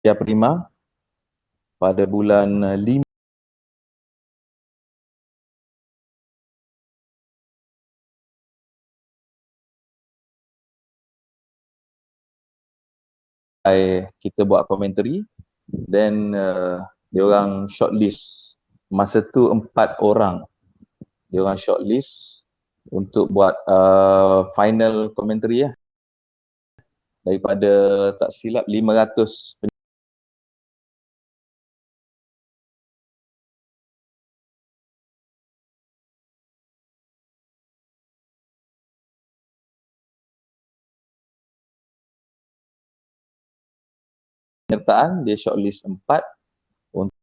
Prima pada bulan 5 kita buat komentari, then dia orang shortlist. Masa tu 4 orang dia orang shortlist untuk buat final komentari ya. Daripada tak silap 500 penyertaan, dia shortlist 4. Untuk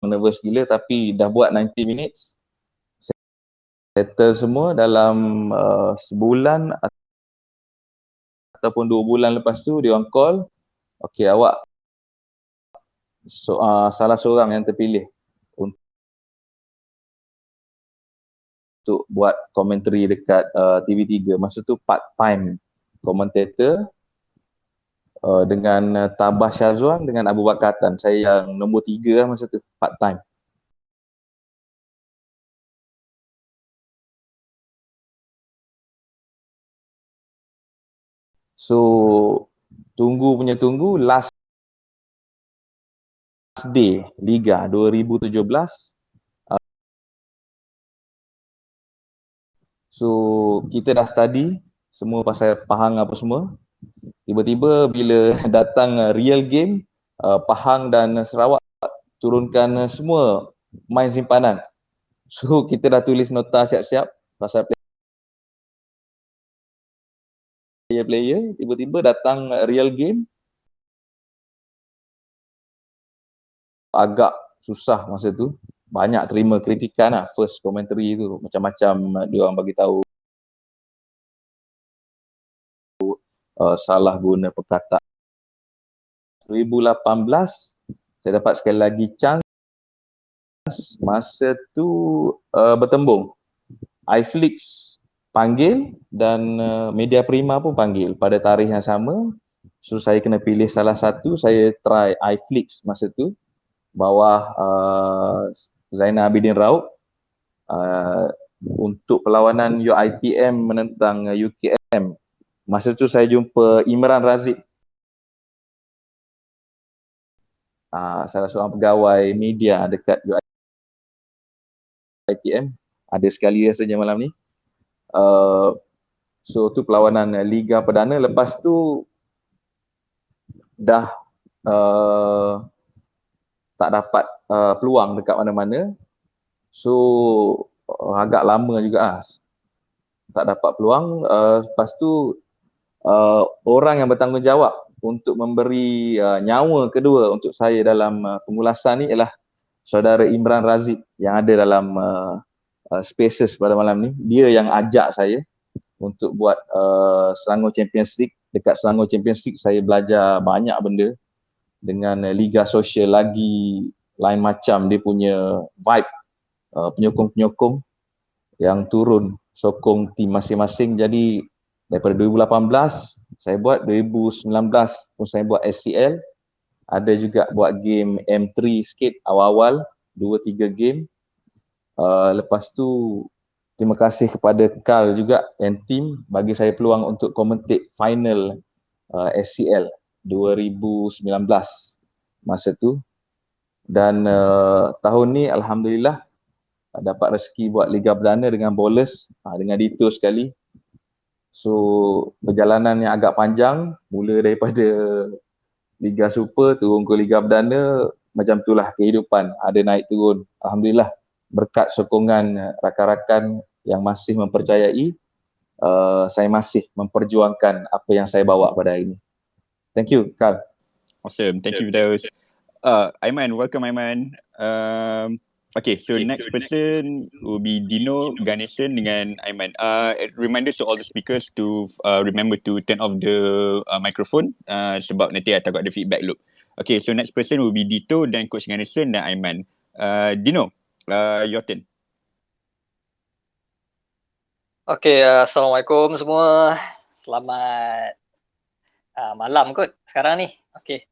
nervous gila tapi dah buat 90 minutes, settle semua dalam sebulan ataupun 2 bulan lepas tu dia orang call, okey awak salah seorang yang terpilih untuk buat komentari dekat TV3. Masa tu part time commentator dengan Tabah Syazwan dengan Abu Bakar Tan. Saya yang nombor 3 lah masa tu, part time. So tunggu last day Liga 2017. So kita dah study semua pasal Pahang apa semua. Tiba-tiba bila datang real game, Pahang dan Sarawak turunkan semua main simpanan. So kita dah tulis nota siap-siap pasal player-player. Tiba-tiba datang real game, agak susah masa tu. Banyak terima kritikan lah first commentary tu. Macam-macam dia orang bagi tahu salah guna perkataan. 2018 saya dapat sekali lagi chance. Masa tu bertembung. iFlix panggil dan Media Prima pun panggil pada tarikh yang sama. So saya kena pilih salah satu. Saya try iFlix masa tu bawah Zainal Abidin Raub untuk perlawanan UiTM menentang UKM. Masa tu saya jumpa Imran Razif, salah seorang pegawai media dekat UiTM. Ada sekali rasanya malam ni. So tu perlawanan Liga Perdana. Lepas tu dah tak dapat peluang dekat mana-mana. So agak lama juga lah tak dapat peluang. Lepas tu orang yang bertanggungjawab untuk memberi nyawa kedua untuk saya dalam pengulasan ni ialah saudara Imran Razif yang ada dalam Spaces pada malam ni. Dia yang ajak saya untuk buat Selangor Champions League. Dekat Selangor Champions League saya belajar banyak benda dengan Liga Sosial lagi lain macam. Dia punya vibe, penyokong-penyokong yang turun sokong tim masing-masing. Jadi daripada 2018 saya buat, 2019 pun saya buat SCL. Ada juga buat game M3 sikit awal-awal, 2-3 game. Lepas tu terima kasih kepada Carl juga and team bagi saya peluang untuk commentate final SCL 2019 masa tu. Dan tahun ni alhamdulillah dapat rezeki buat Liga Perdana dengan Bowlers, dengan Dito sekali. So perjalanan yang agak panjang, mula daripada Liga Super turun ke Liga Perdana. Macam itulah kehidupan, ada naik turun. Alhamdulillah berkat sokongan rakan-rakan yang masih mempercayai, saya masih memperjuangkan apa yang saya bawa pada hari ini. Thank you, Carl. Awesome, thank you Fidaus. Aiman, welcome Aiman. Okay, so next person will be Dino, Ganesan dengan Aiman. Reminders to all the speakers to remember to turn off the microphone sebab nanti takut ada feedback loop. Okay, so next person will be Dito, dan Coach Ganesan dan Aiman. Dino, your turn. Okay, Assalamualaikum semua. Selamat malam kot sekarang ni. Okay.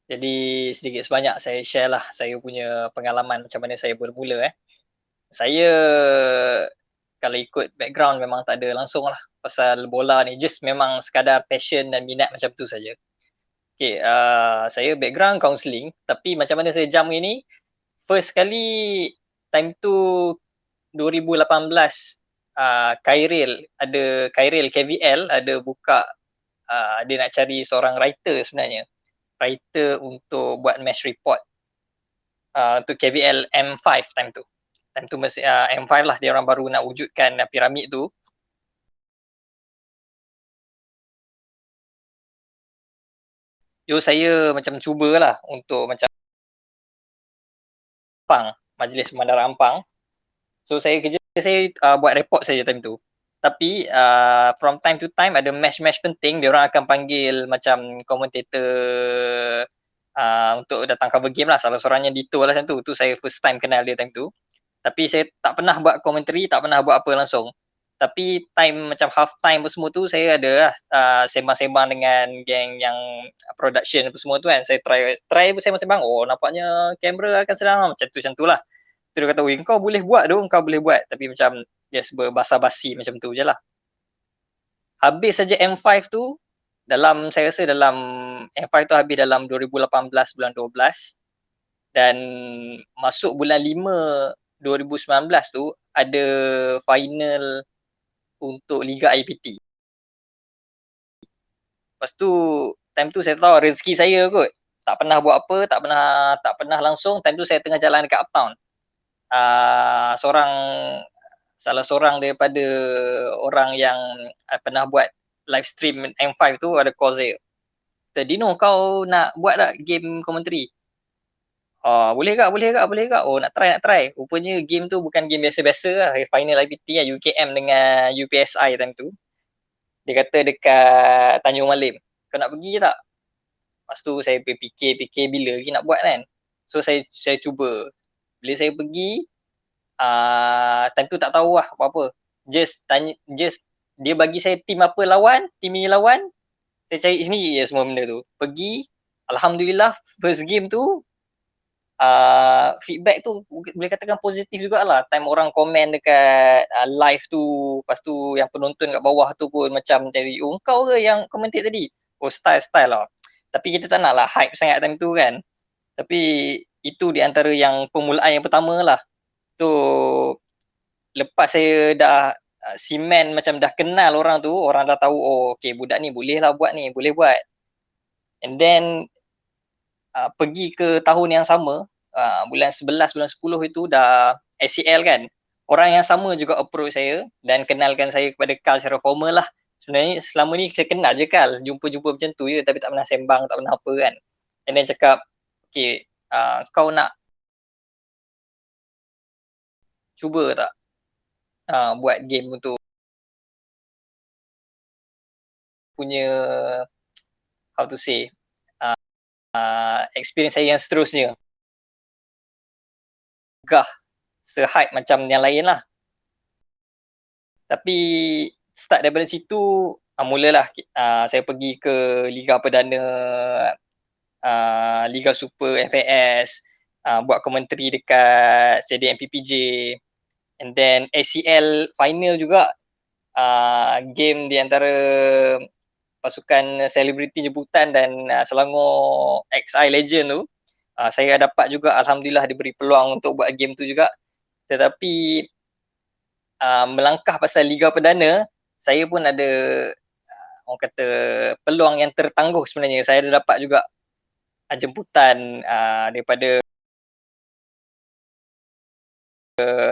Jadi sedikit sebanyak saya share lah saya punya pengalaman macam mana saya bermula. Saya kalau ikut background memang tak ada langsung lah pasal bola ni, just memang sekadar passion dan minat macam tu saja. Okay, saya background counselling, tapi macam mana saya jump ini, first kali time tu 2018 Khairil KVL ada buka, dia nak cari seorang writer sebenarnya, writer untuk buat match report untuk KVL M5 time tu. Time tu masih M5 lah, dia orang baru nak wujudkan piramid tu. Saya macam cubalah untuk macam Ampang, Majlis Bandar Ampang. So saya kerja, saya buat report saja time tu. Tapi from time to time ada match-match penting, dia orang akan panggil macam komentator untuk datang cover game lah. Salah seorangnya Dito lah time tu. Tu saya first time kenal dia time tu. Tapi saya tak pernah buat commentary, tak pernah buat apa langsung. Tapi time macam half time semua tu saya ada sembang-sembang dengan geng yang production apa semua tu kan. Saya try sembang-sembang. Oh, nampaknya kamera akan senang macam tu lah. Tu dia kata, "Weh, kau boleh buat tu, kau boleh buat." Tapi macam just berbasa-basi macam tu je lah. Habis saja M5 tu, saya rasa dalam M5 tu habis dalam 2018 bulan 12 dan masuk bulan 5 2019 tu ada final untuk Liga IPT. Lepas tu time tu saya tahu rezeki saya kot. Tak pernah buat apa, tak pernah langsung. Time tu saya tengah jalan dekat Uptown. Salah seorang daripada orang yang pernah buat live stream M5 tu ada call saya. Dino, kau nak buat tak game commentary? Boleh kak. Oh, nak try. Rupanya game tu bukan game biasa-biasa lah. Final IPT lah, UKM dengan UPSI time tu. Dia kata dekat Tanjung Malim. Kau nak pergi tak? Lepas tu saya fikir bila lagi nak buat kan. So saya cuba. Bila saya pergi, time tu tak tahu lah apa-apa. Just dia bagi saya tim apa lawan, tim ni lawan. Saya cari sendiri je semua benda tu. Pergi, alhamdulillah first game tu feedback tu boleh katakan positif jugalah. Time orang komen dekat live tu, lepas tu yang penonton kat bawah tu pun macam cari, "Oh, kau ke yang commentate tadi?" Oh, style lah. Tapi kita tak nak lah hype sangat time tu kan. Tapi itu di antara yang permulaan yang pertama lah. Tu lepas saya dah cement macam dah kenal orang tu, orang dah tahu, oh okay, budak ni boleh lah buat ni, boleh buat. And then pergi ke tahun yang sama, bulan 11, bulan 10 itu dah ACL kan. Orang yang sama juga approach saya dan kenalkan saya kepada Carl secara formal lah. Sebenarnya selama ni saya kenal je Carl, jumpa-jumpa macam tu je tapi tak pernah sembang, tak pernah apa kan. And then cakap, okay, kau nak cuba tak buat game untuk punya, how to say, experience saya yang seterusnya. Gah se-hype macam yang lain lah. Tapi start daripada situ, mulalah saya pergi ke Liga Perdana, Liga Super FAS, buat komentari dekat stadium MPPJ, and then ACL final juga, game di antara pasukan selebriti jemputan dan Selangor XI Legend tu. Saya dapat juga, alhamdulillah diberi peluang untuk buat game tu juga. Tetapi melangkah pasal Liga Perdana, saya pun ada orang kata peluang yang tertangguh sebenarnya. Saya ada dapat juga jemputan daripada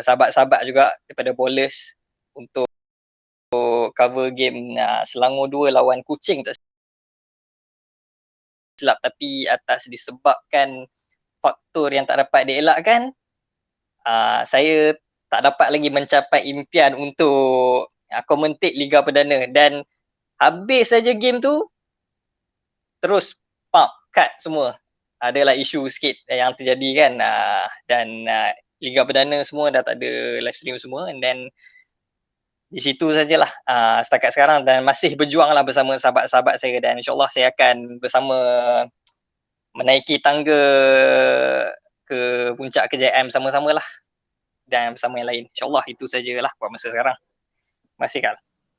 sahabat-sahabat juga, daripada Bowlers untuk cover game Selangor 2 lawan Kuching tak silap. Tapi atas disebabkan faktor yang tak dapat dielakkan, saya tak dapat lagi mencapai impian untuk commentate Liga Perdana. Dan habis saja game tu, terus cut semua. Adalah isu sikit yang terjadi kan, dan Liga Perdana semua dah tak ada live stream semua. And then di situ sajalah setakat sekarang, dan masih berjuanglah bersama sahabat-sahabat saya, dan insyaAllah saya akan bersama menaiki tangga ke puncak kejayaan sama-sama lah, dan bersama yang lain. InsyaAllah itu sajalah buat masa sekarang. Terima kasih, Kal.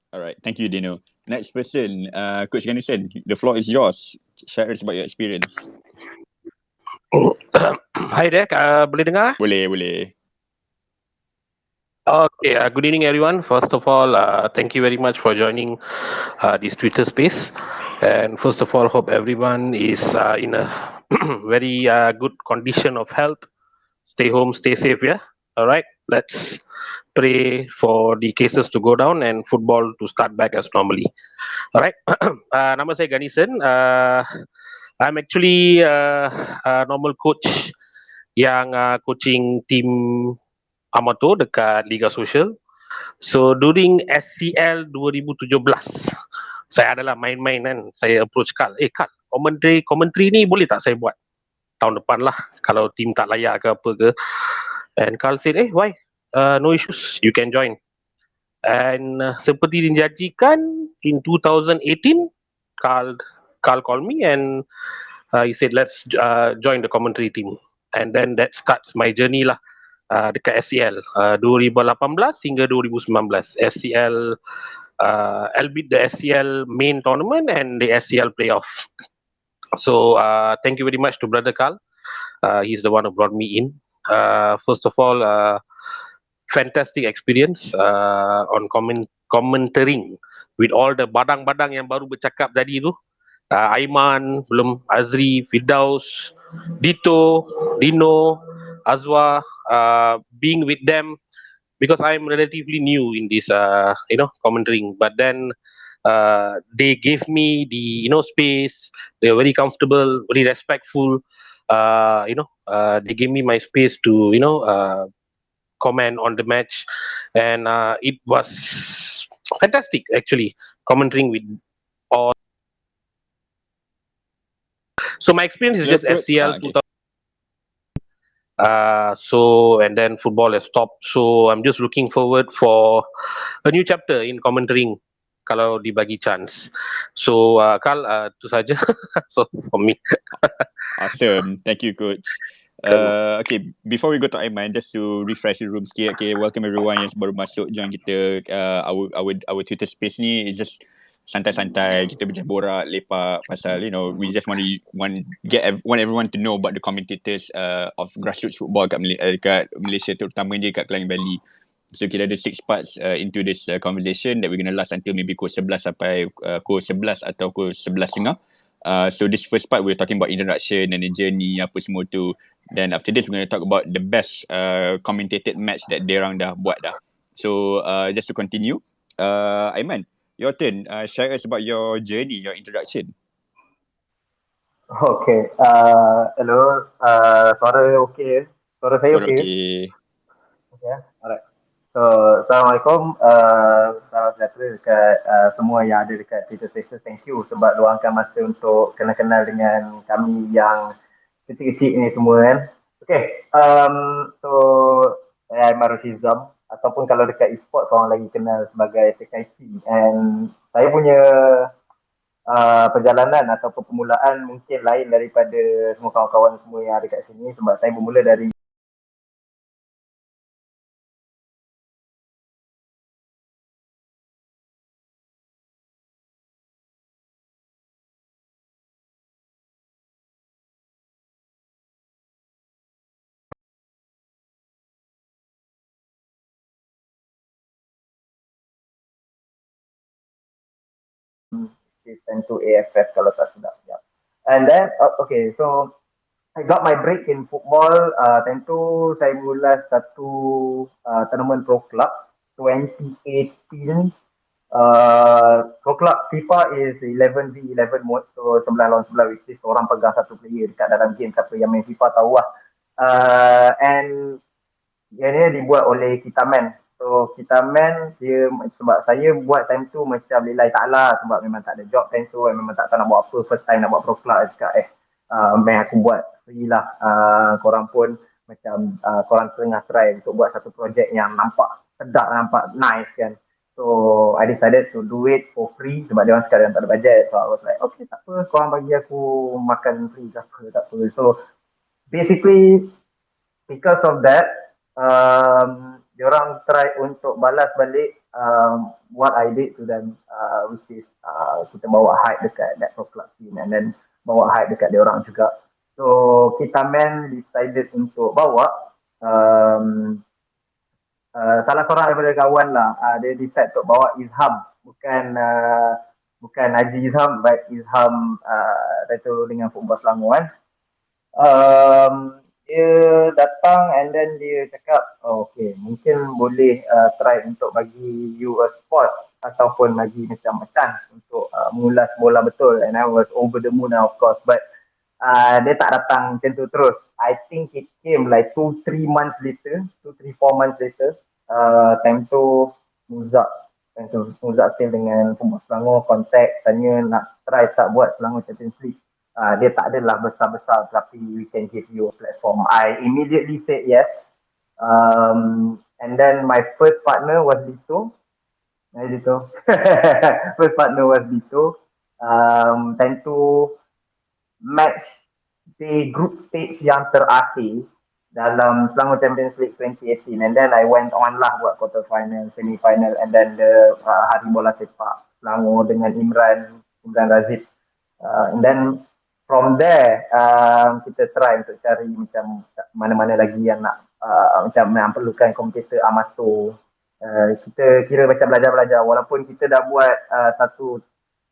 Alright, thank you Dino. Next person, Coach Ganesan, the floor is yours. Share us about your experience. Hi there, boleh dengar? Boleh. Okay, good evening everyone. First of all, thank you very much for joining this Twitter space. And first of all, hope everyone is in a very good condition of health. Stay home, stay safe, yeah? All right, let's pray for the cases to go down and football to start back as normally. All right, nama saya Ganesan. I'm actually a normal coach yang coaching team amatur dekat Liga Sosial. So during SCL 2017, saya adalah main-main kan. Saya approach Kal, Kal, commentary ni boleh tak saya buat tahun depan lah kalau team tak layak ke apa ke. And Kal said, why? No issues, you can join. And seperti dijanjikan in 2018, Kal called me and he said, let's join the commentary team. And then that starts my journey lah. Dekat SCL 2018 hingga 2019 SCL albeit the SCL main tournament and the SCL playoff. So thank you very much to brother Kal. He's the one who brought me in. First of all, fantastic experience on commentating with all the badang-badang yang baru bercakap tadi tu. Aiman, belum Azri, Firdaus, Dito, Dino, Azwa, being with them because I'm relatively new in this commentating, but then they gave me the space. They were very comfortable, very respectful. They gave me my space to comment on the match, and it was fantastic actually commentating with all. So my experience is just SCL 2000. So and then football has stopped. So I'm just looking forward for a new chapter in commentating kalau dibagi chance. So Kal, itu saja. So for me. Awesome, thank you Coach. Okay, before we go to Aiman, just to refresh the room sikit. Okay, welcome everyone yang baru masuk join kita. Our Twitter space ni is just santai-santai, kita macam borak lepak pasal we just want everyone to know about the commentators of grassroots football dekat Malaysia, terutamanya dekat Klang Valley. So kita ada 6 parts into this conversation that we're going to last until maybe pukul 11 sampai pukul 11 atau pukul 11.30. So this first part we're talking about introduction and the journey apa semua tu, then after this we're going to talk about the best commentated match that diorang dah buat dah. So just to continue, Aiman, your turn. Share us about your journey, your introduction. Okay. Hello. Suara okay? Suara saya okay? Okay. Alright. So, Assalamualaikum. Salam sejahtera dekat semua yang ada dekat Twitter Spaces. Thank you sebab luangkan masa untuk kenal-kenal dengan kami yang kecil-kecil ni semua kan. Okay. So, saya Aiman Roshizam. Ataupun kalau dekat e-sport korang lagi kenal sebagai Sekaichi. And saya punya perjalanan atau permulaan mungkin lain daripada semua kawan-kawan semua yang ada kat sini sebab saya bermula dari to AFF kalau tak silap. Yeah. And then, okay, so I got my break in football. Tentu saya mula satu tournament pro club 2018. Pro club FIFA is 11v11 mode, so 11 lawan 11, which is orang pegang satu player dekat dalam game. Siapa yang main FIFA tahu lah. And dia dibuat oleh Kitaman. So Kitaman dia sebab saya buat time tu macam lillahi ta'ala sebab memang tak ada job time tu, memang tak tahu nak buat apa, first time nak buat pro club cakap main aku buat free lah. Korang pun macam korang tengah try untuk buat satu projek yang nampak sedap, nampak nice kan. So I decided to do it for free sebab dia orang sekalian tak ada budget. So I was like, okay, tak apa, korang bagi aku makan free ke apa, tak apa. So basically because of that, diorang try untuk balas balik what I did to them, which is kita bawa hype dekat that club scene and then bawa hype dekat diorang juga. So kita men decided untuk bawa salah seorang daripada kawan lah, dia decide untuk bawa Izham, bukan Haji Izham, but Izham Dato' dengan Football Selangor kan. Dia datang and then dia cakap, oh, okay, mungkin boleh try untuk bagi you a spot ataupun bagi macam a chance untuk mengulas bola betul. And I was over the moon of course, but dia tak datang macam tu terus. I think it came like 2-3 months later, 2-3-4 months later. Time tu Muzak still dengan Football Selangor, contact, tanya nak try tak buat Selangor Champions League. Dia tak adalah besar-besar tapi we can give you a platform. I immediately said yes. And then my first partner was Dito. First partner was Dito. Time tu match di group stage yang terakhir dalam Selangor Champions League 2018, and then I went on lah buat quarter final, semi final, and then the Hari Bola Sepak Selangor dengan Imran Razid, and then from there kita try untuk cari macam mana-mana lagi yang nak macam yang perlukan kompetitor amatur. Kita kira macam belajar walaupun kita dah buat satu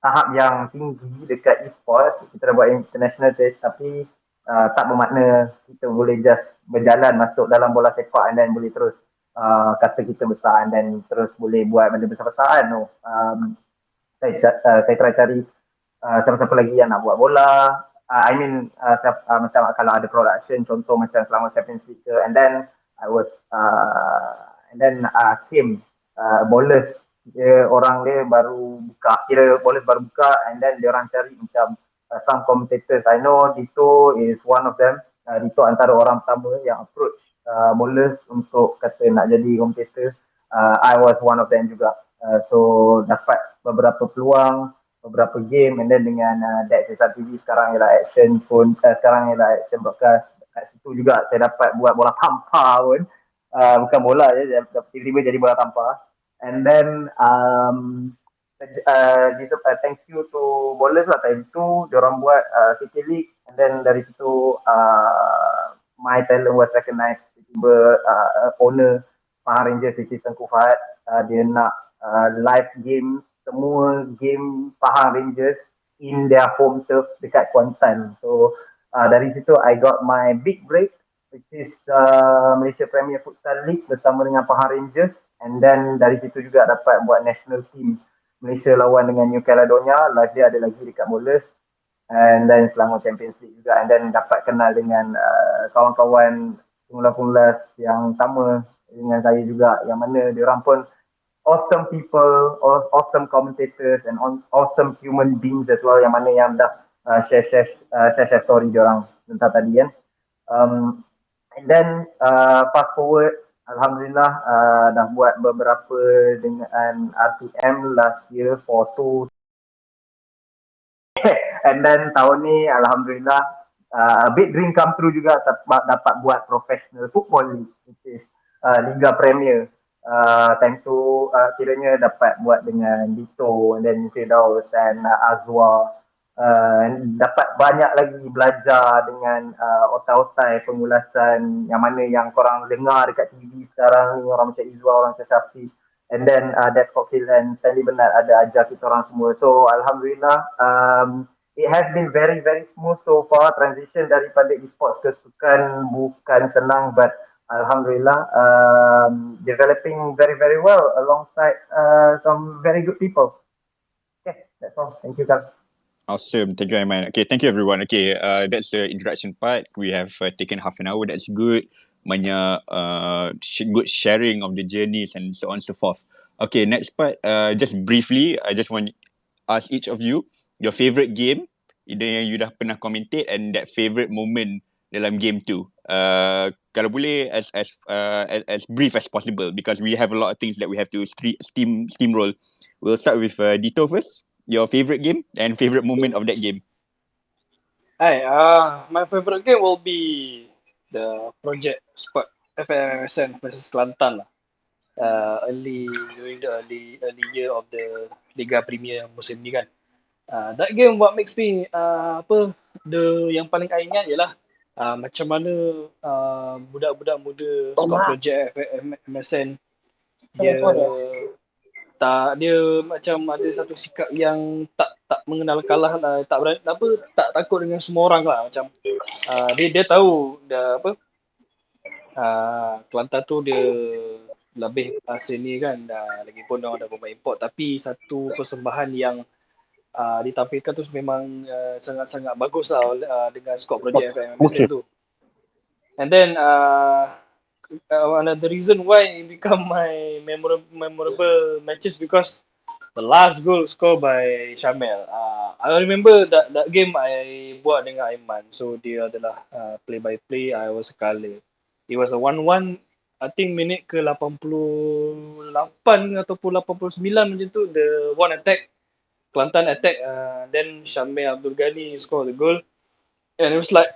tahap yang tinggi dekat e-sports, kita dah buat international test, tapi tak bermakna kita boleh just berjalan masuk dalam bola sepak and then boleh terus kata kita besar and then terus boleh buat benda besar-besaran. No. Saya try cari siapa-siapa lagi yang nak buat bola. Macam kalau ada production, contoh macam Selangor Champions League, and then I was came Bowlers. Orang dia baru buka, kira Bowlers baru buka, and then dia orang cari macam some commentators. I know Dito is one of them. Dito antara orang pertama yang approach Bowlers untuk kata nak jadi commentator. I was one of them juga. So dapat beberapa peluang, beberapa game, and then dengan Dex SRTV sekarang ialah Action pun, sekarang ialah Action Broadcast. Kat situ juga saya dapat buat bola tampar pun. Bukan bola je, tiba-tiba jadi bola tampar. And then thank you to Bowlers lah, time tu diorang buat City League, and then dari situ my talent was recognized. Tiba owner Pahang Rangers, which is Tengku Fahad, dia nak live games, semua game Pahang Rangers in their home turf dekat Kuantan. So dari situ I got my big break, which is Malaysia Premier Futsal League bersama dengan Pahang Rangers, and then dari situ juga dapat buat national team Malaysia lawan dengan New Caledonia. Live dia ada lagi dekat Bowlers, and then Selangor Champions League juga, and then dapat kenal dengan kawan-kawan pengulas-pengulas yang sama dengan saya juga, yang mana diorang pun awesome people, awesome commentators, and awesome human beings as well, yang mana yang dah share story diorang tentang tadi kan. And then fast forward, alhamdulillah dah buat beberapa dengan RTM last year for 2 and then tahun ni alhamdulillah a big dream come true juga, dapat buat professional football league, which is Liga Premier. Time tu kiranya dapat buat dengan Dito, and then Firdaus and Azwar. Dapat banyak lagi belajar dengan otai-otai pengulasan yang mana yang korang dengar dekat TV sekarang ni, orang macam Izwar, orang macam Syafiq, and then Des Coquelin, Stanley Bernard ada ajar kita orang semua. So alhamdulillah it has been very very smooth so far. Transition daripada e-sports ke sukan bukan senang, but alhamdulillah developing very very well alongside some very good people. Okay, that's all. Thank you guys. Awesome. Thank you, Aiman. Okay, thank you everyone. Okay, that's the introduction part. We have taken half an hour. That's good. Banyak good sharing of the journeys and so on and so forth. Okay, next part. Just briefly, I just want to ask each of you your favorite game, either yang you dah pernah commentate, and that favorite moment dalam game tu. kalau boleh as brief as possible, because we have a lot of things that we have to steamroll. We'll start with Dito first. Your favorite game and favorite moment of that game. Hi, my favorite game will be the Project Squad FMSN versus Kelantan lah. During the early year of the Liga Premier musim ni kan. That game what makes me yang paling I ingat ialah macam mana budak-budak muda squad Project MSN dia macam ada satu sikap yang tak mengenal kalah lah, tak berani tak takut dengan semua orang lah, macam dia tahu Kelantan tu dia lebih senior kan, lagipun dia ada pemain import, tapi satu persembahan yang ditampilkan tu memang sangat-sangat bagus lah dengan squad Project FMSN tu. And then another reason why it become my memorable matches because the last goal scored by Shamel. I remember that game I buat dengan Aiman. So dia adalah play by play. I was color. It was a 1-1. I think minit ke 88 ataupun 89 macam tu. The one attack, Kelantan attack. Then Shamel Abdul Ghani scored the goal. And it was like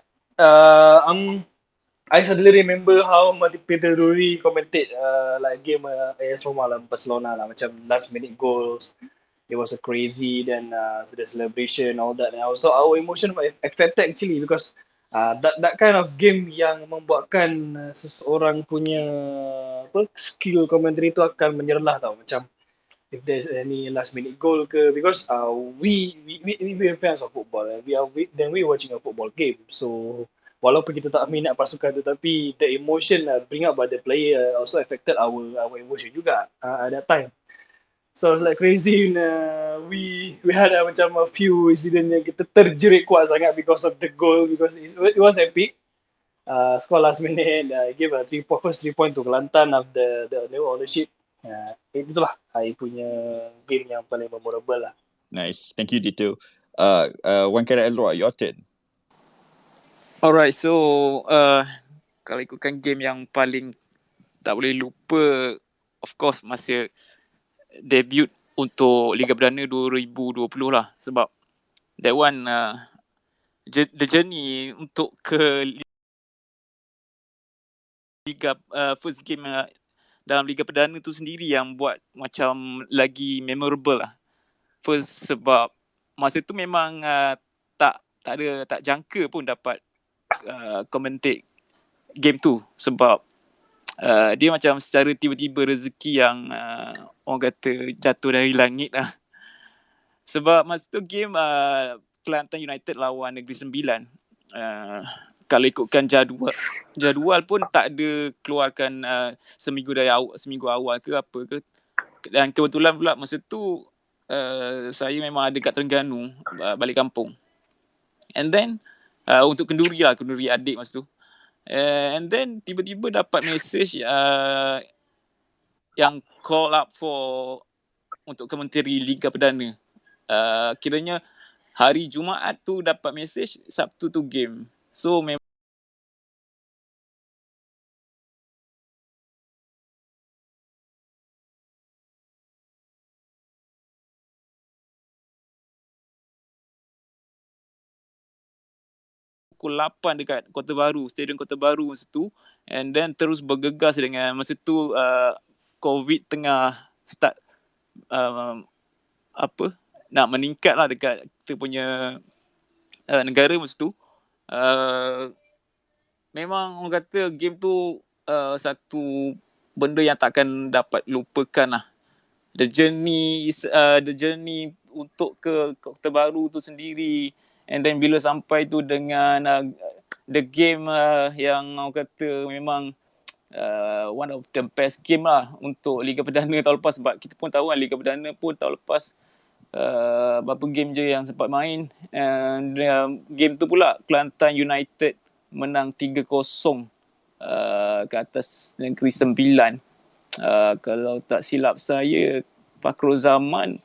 I suddenly remember how Peter Drury commentate like game AS Roma lah, Barcelona lah, macam last minute goals. It was a crazy, then the celebration, all that. And also our emotion affected actually because that kind of game yang membuatkan seseorang punya skill commentary tu akan menyerlah tau, macam if there's any last minute goal ke, because we are fans of football, and we watching a football game, so walaupun kita tak minat pasukan tu, tapi the emotion bring up by the player also affected our emotion juga at that time. So it's like crazy. We had macam a few incident yang kita terjerit kuat sangat because of the goal, because it was epic. Score last minute, give a first 3 point to Kelantan of the new ownership. Itulah I punya game yang paling memorable lah. Nice, thank you Dito. Wan Khairul Azra, your turn. Alright, so kalau ikutkan game yang paling tak boleh lupa, of course masa debut untuk Liga Perdana 2020 lah, sebab that one the journey untuk ke Liga first game dalam Liga Perdana tu sendiri yang buat macam lagi memorable lah. First sebab masa tu memang tak jangka pun dapat commentate game tu, sebab dia macam secara tiba-tiba rezeki yang orang kata jatuh dari langit lah. Sebab masa tu game Kelantan United lawan Negeri Sembilan, kalau ikutkan jadual pun tak ada keluarkan seminggu awal ke apa ke, dan kebetulan pula masa tu saya memang ada kat Terengganu, balik kampung. And then untuk kenduri adik masa tu. And then tiba-tiba dapat message yang call up untuk komentari Liga Perdana. Kiranya hari Jumaat tu dapat message, Sabtu tu game. So memang pukul 8 dekat Kota Baru, Stadium Kota Baru masa tu, and then terus bergegas dengan masa tu COVID tengah start nak meningkat lah dekat kita punya negara masa tu. Memang orang kata game tu satu benda yang takkan dapat lupakan lah. The journey untuk ke Kota Baru tu sendiri, and then bila sampai tu dengan the game yang orang kata memang one of the best game lah untuk Liga Perdana tahun lepas, sebab kita pun tahu kan Liga Perdana pun tahun lepas berapa game je yang sempat main, and game tu pula Kelantan United menang 3-0 ke atas Negeri Sembilan. Kalau tak silap saya, Fakrul Zaman,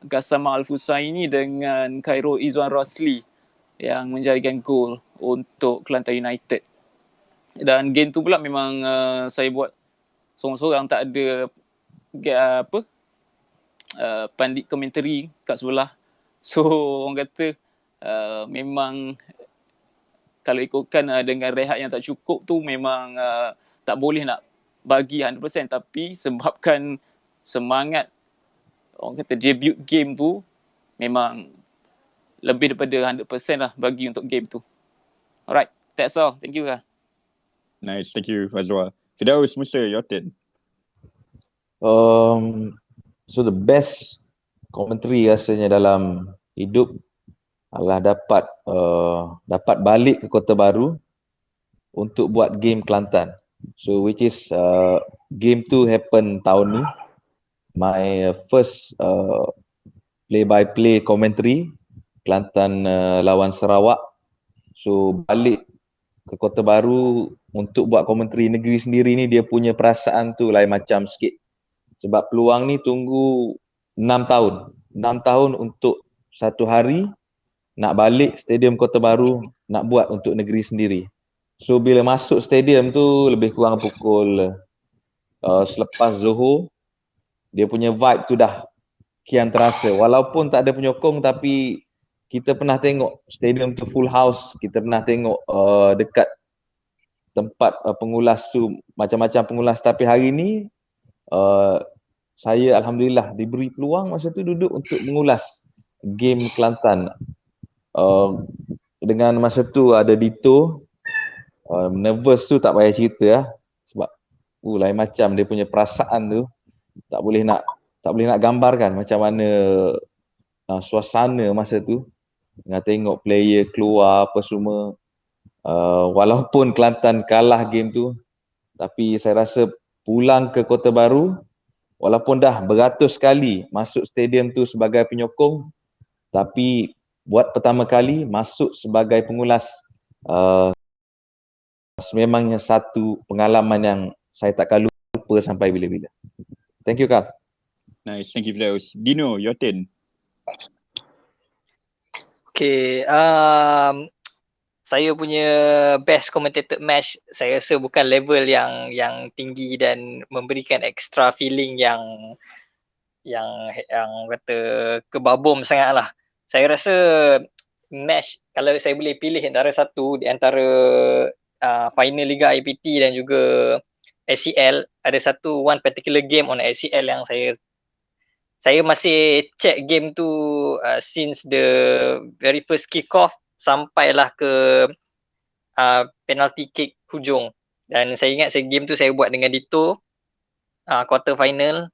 Gassama Al-Fusaini dengan Khairul Izwan Rosli yang menjadikan gol untuk Kelantan United. Dan game tu pula memang saya buat seorang-seorang, tak ada pandit komentari kat sebelah. So orang kata memang kalau ikutkan dengan rehat yang tak cukup tu memang tak boleh nak bagi 100%, tapi sebabkan semangat orang kata debut game tu memang lebih daripada 100% lah bagi untuk game tu. Alright, that's all. Thank you lah. Nice, thank you Fazrul. Firdaus, Musa, your turn. So the best commentary rasanya dalam hidup adalah dapat balik ke Kota Baru untuk buat game Kelantan. So which is game tu happen tahun ni. My first play-by-play commentary Kelantan lawan Sarawak. So balik ke Kota Baru untuk buat komentari negeri sendiri ni, dia punya perasaan tu lain macam sikit. Sebab peluang ni tunggu 6 tahun. 6 tahun untuk satu hari nak balik stadium Kota Baru nak buat untuk negeri sendiri. So bila masuk stadium tu lebih kurang pukul selepas Zuhur, dia punya vibe tu dah kian terasa. Walaupun tak ada penyokong, tapi kita pernah tengok stadium tu full house. Kita pernah tengok dekat tempat pengulas tu macam-macam pengulas. Tapi hari ni saya alhamdulillah diberi peluang masa tu duduk untuk mengulas game Kelantan. Dengan masa tu ada Dito, nervous tu tak payah cerita lah. Sebab lain macam dia punya perasaan tu, tak boleh nak gambarkan macam mana suasana masa tu dengan tengok player keluar apa semua. Walaupun Kelantan kalah game tu, tapi saya rasa pulang ke Kota Baru, walaupun dah beratus kali masuk stadium tu sebagai penyokong, tapi buat pertama kali masuk sebagai pengulas, memangnya satu pengalaman yang saya takkan lupa sampai bila-bila. Thank you, Kak. Nice, thank you Firdaus. Dino, your turn. Okay, saya punya best commentated match saya rasa bukan level yang tinggi dan memberikan extra feeling yang kata kebabom sangat lah. Saya rasa match, kalau saya boleh pilih antara satu di antara final Liga IPT dan juga ACL, ada one particular game on ACL yang saya masih check game tu since the very first kick off sampailah ke penalty kick hujung. Dan saya ingat game tu saya buat dengan Dito, quarter final,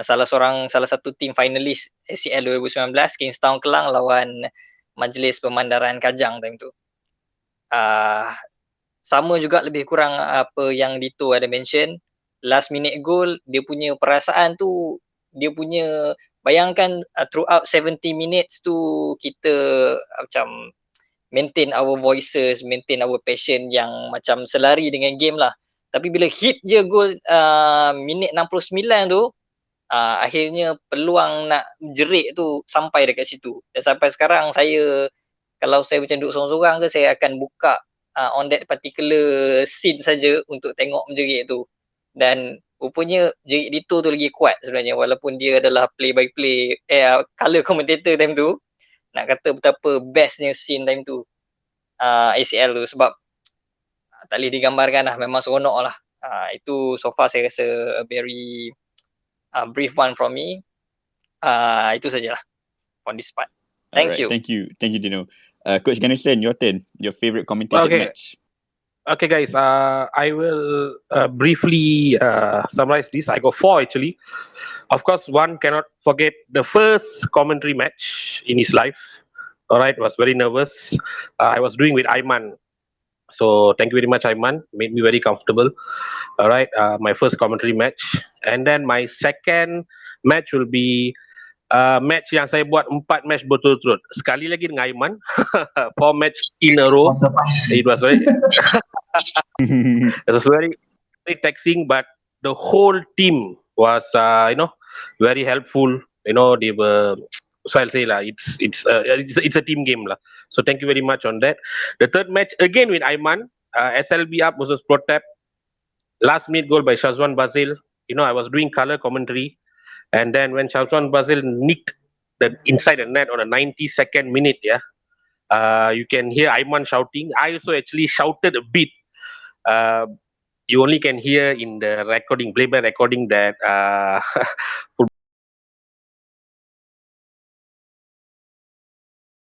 salah satu tim finalis ACL 2019, Kingstown Kelang lawan Majlis Pemandaran Kajang time tu. Sama juga lebih kurang apa yang Dito ada mention, last minute goal, dia punya perasaan tu, dia punya bayangkan throughout 70 minutes tu kita macam maintain our voices, maintain our passion yang macam selari dengan game lah. Tapi bila hit je gol minit 69 tu, akhirnya peluang nak jerit tu sampai dekat situ. Dan sampai sekarang kalau saya macam duduk seorang-seorang ke, saya akan buka on that particular scene saja untuk tengok menjerit tu. Dan rupanya jerit Dito tu lagi kuat sebenarnya, walaupun dia adalah play by play color commentator time tu. Nak kata betapa bestnya scene time tu ACL tu, sebab tak boleh digambarkan lah, memang seronok lah. Itu so far saya rasa a very brief one from me. Itu sajalah on this part. Thank you. Thank you Dino. Coach Ganesan, your turn. Your favorite commentated match. Okay guys, I will briefly summarize this. I got 4 actually. Of course, one cannot forget the first commentary match in his life. Alright, was very nervous. I was doing with Aiman. So thank you very much Aiman, made me very comfortable. Alright, my first commentary match. And then my second match will be match yang saya buat 4 match berturut-turut. Sekali lagi dengan Aiman. 4 match in a row. It was very it was very taxing, but the whole team was very helpful. They were, so I'll say lah, it's a team game lah. So thank you very much on that. The third match again with Aiman. SLB up versus Protep. Last minute goal by Shazwan Bazil. I was doing color commentary, and then when Shazwan Bazil nicked the inside the net on a 92nd minute, you can hear Aiman shouting. I also actually shouted a bit. You only can hear in the recording, playback recording, that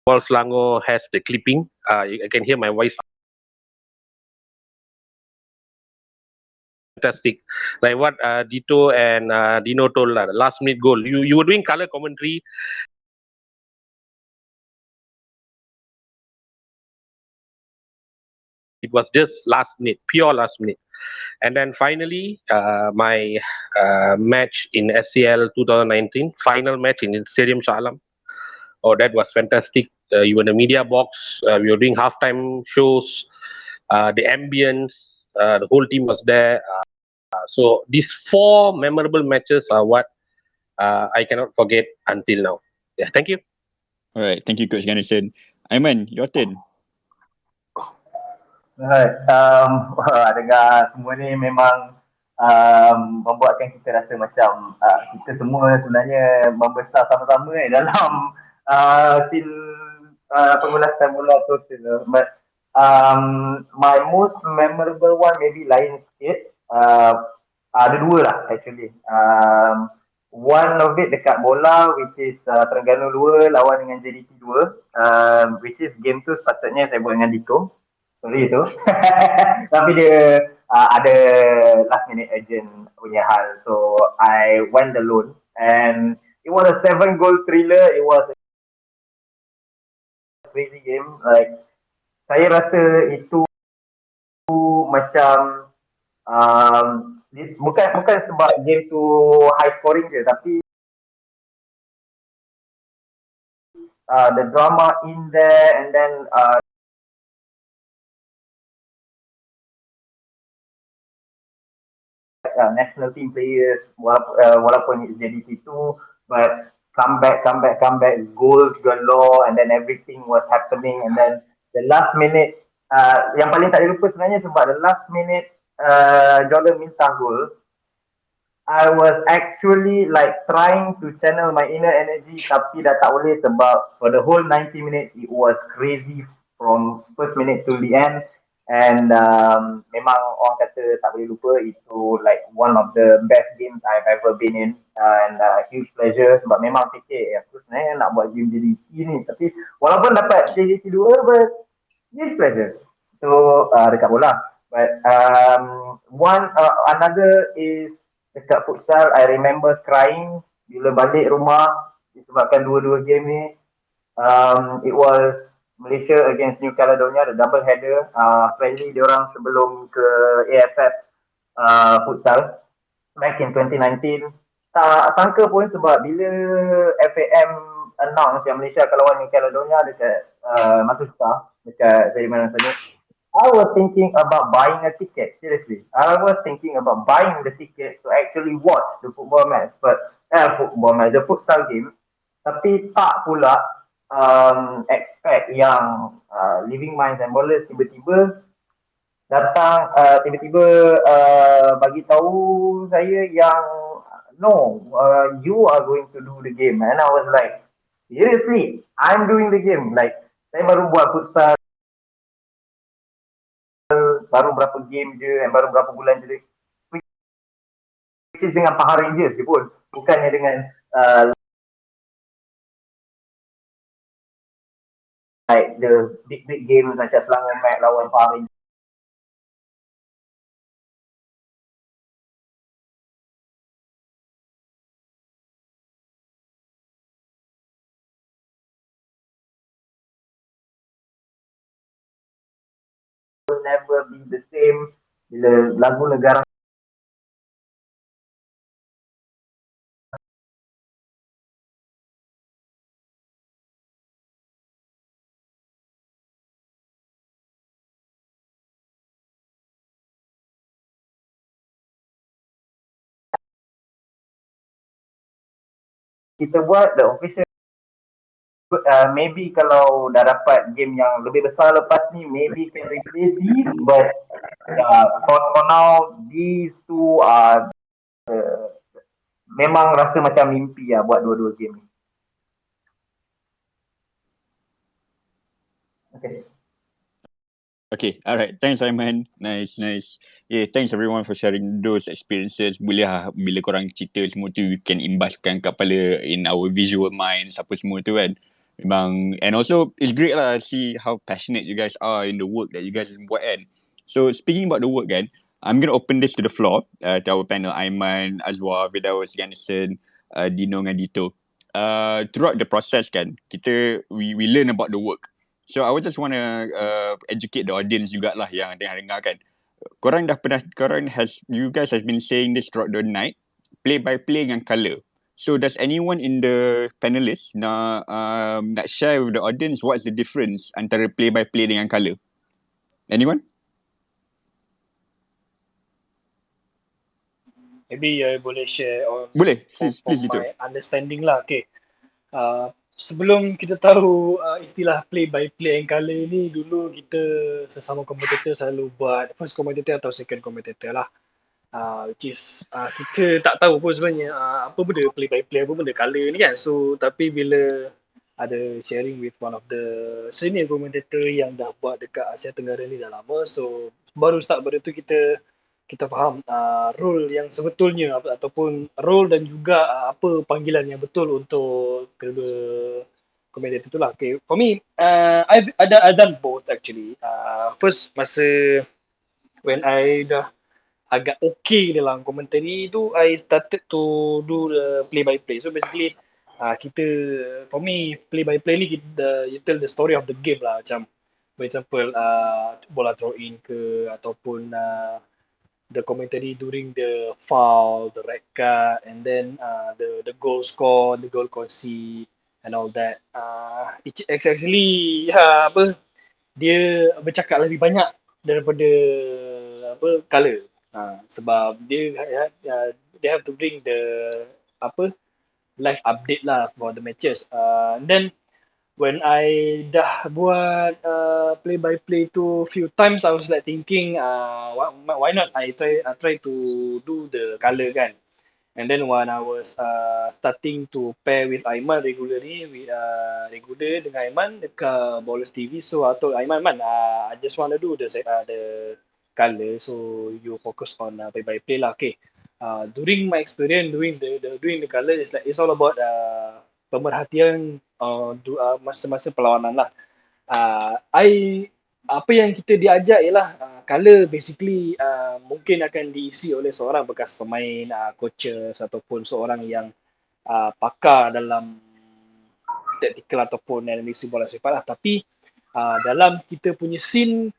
Football Selangor has the clipping. I can hear my voice. Fantastic. Like what Dito and Dino told, the last minute goal. You were doing color commentary. It was just last minute, pure last minute. And then finally, my match in SCL 2019, final match in Stadium Shah Alam. Oh, that was fantastic. You were in the media box. We were doing halftime shows. The ambience, the whole team was there. So these 4 memorable matches are what I cannot forget until now. Yeah, thank you. Alright, thank you Coach Ganesan. Aiman, your turn. Alright, dengar semua ni memang membuatkan kita rasa macam kita semua sebenarnya membesar sama-sama dalam scene pengulasan bola tu. But my most memorable one maybe lain sikit. Ada 2 lah actually. One of it dekat bola, which is Terengganu 2 lawan dengan JDT 2, which is game tu sepatutnya saya buat dengan Dito. Sorry tu. Tapi dia ada last minute urgent punya hal. So I went alone and it was a 7-goal thriller. It was a crazy game. Like saya rasa itu macam bukan sebab game tu high scoring je, tapi the drama in there, and then national team players, walaupun it's JDT2, but comeback, goals galore, and then everything was happening, and then the last minute, yang paling tak dilupa sebenarnya sebab the last minute Jordan minta goal, I was actually like trying to channel my inner energy, tapi dah tak boleh sebab for the whole 90 minutes it was crazy from first minute to the end. And memang orang kata tak boleh lupa, itu like one of the best games I've ever been in, and huge pleasure sebab memang fikir aku sebenarnya nak buat game JDT ni, tapi walaupun dapat JDT 2, but huge pleasure. So dekat bola. But another is dekat futsal. I remember crying bila balik rumah disebabkan 2-2 game ni. It was Malaysia against New Caledonia, the double header, friendly diorang sebelum ke AFF futsal back in 2019. Tak sangka pun sebab bila FAM announce yang Malaysia akan lawan New Caledonia dekat masa suka dekat Zaiman sana, I was thinking about buying a ticket. Seriously, I was thinking about buying the tickets to actually watch the football match, but the futsal games. Tapi tak pula expect yang Living Minds and Ballers tiba-tiba datang, tiba-tiba bagi tahu saya yang no, you are going to do the game, and I was like, seriously, I'm doing the game. Like saya baru buat futsal baru berapa game je, baru berapa bulan je, which is dengan Pahang Rangers je pun, bukannya dengan like the big games macam Selangor Mac lawan Pahang Rangers. Will never be the same bila lagu negara kita buat, the official maybe kalau dah dapat game yang lebih besar lepas ni, maybe can replace these, but for now these two are memang rasa macam mimpi lah buat dua-dua game ni. Okay. Okay, alright. Thanks, Aiman. Nice. Yeah, thanks everyone for sharing those experiences. Boleh lah bila korang cerita semua tu, you can imbaskan kat kepala in our visual minds, apa semua tu kan. Memang, and also it's great lah see how passionate you guys are in the work that you guys buat kan. So speaking about the work kan, I'm going to open this to the floor, to our panel, Aiman, Azwar, Firdaus, Ganison, Dino dengan Dito. Throughout the process kan, we learn about the work. So I would just want to educate the audience jugalah yang tengah dengar kan. You guys has been saying this throughout the night, play by play dengan colour. So does anyone in the panelists nak share with the audience what's the difference antara play by play dengan colour? Anyone? Maybe I boleh share on Boleh, please Dito. my understanding lah. Okay. Sebelum kita tahu istilah play by play and colour ni, dulu kita sesama kompetitor selalu buat first commentator atau second commentator lah. Which is kita tak tahu pun sebenarnya apa benda play by play, apa benda colour ni kan. So tapi bila ada sharing with one of the senior commentator yang dah buat dekat Asia Tenggara ni dah lama, so baru start pada tu kita faham role yang sebetulnya ataupun role dan juga apa panggilan yang betul untuk kedua commentator tu lah. Okay, for me, I've done both actually. First, masa when I dah agak okay dalam commentary tu, I started to do the play by play. So basically, for me, play by play ni you tell the story of the game lah. Macam, for example, bola throw in ke, ataupun the commentary during the foul, the red card, and then the goal score, the goal concede, and all that. It's actually dia bercakap lebih banyak daripada colour. Sebab they have to bring the live update lah for the matches. And then when I dah buat play by play tu few times, I was like thinking why not I try to do the colour kan. And then when I was starting to pair with Aiman regularly, regular dengan Aiman dekat Ballers TV, so I told Aiman, I just want to do the colour, so you focus on play by play lah. Okay. During my experience doing the colour, it's all about pemerhatian masa-masa perlawanan lah. Apa yang kita diajar ialah colour basically mungkin akan diisi oleh seorang bekas pemain, coaches ataupun seorang yang pakar dalam tactical ataupun analisis bola sepak lah. Tapi dalam kita punya scene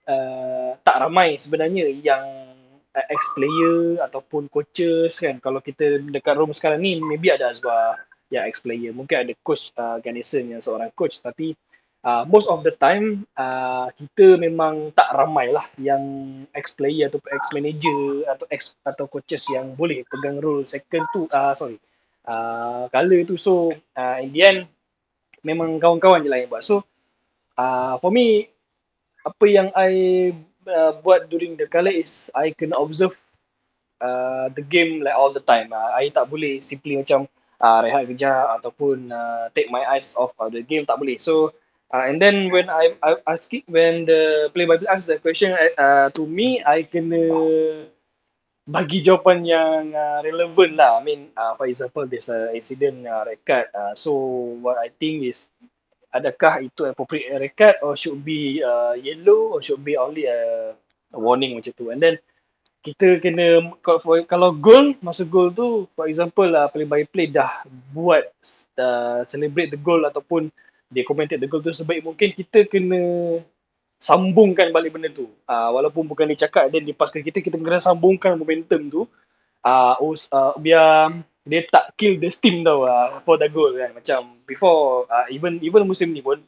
tak ramai sebenarnya yang ex-player ataupun coaches kan. Kalau kita dekat room sekarang ni, maybe ada Azwar yang ex-player, mungkin ada coach Ganison yang seorang coach, tapi most of the time kita memang tak ramai lah yang ex-player atau ex-manager atau coaches yang boleh pegang role second tu, colour tu. So in the end memang kawan-kawan je lah yang buat. So for me, apa yang I buat during the colour is I kena observe the game like all the time. I tak boleh simply macam rehat kejap ataupun take my eyes off the game, tak boleh. So and then when I ask it, when the play by play ask the question to me, I kena bagi jawapan yang relevant lah. I mean, for example, there's a accident red card. So what I think is, adakah itu appropriate red card or should be yellow or should be only a warning macam tu. And then kita kena, kalau goal, masa goal tu, for example play by play dah buat celebrate the goal ataupun dia commentate the goal tu sebaik mungkin, kita kena sambungkan balik benda tu. Walaupun bukan dia cakap dan dia paskan kita kena sambungkan momentum tu biar dia tak kill the steam tau for the goal kan. Macam before, even musim ni pun,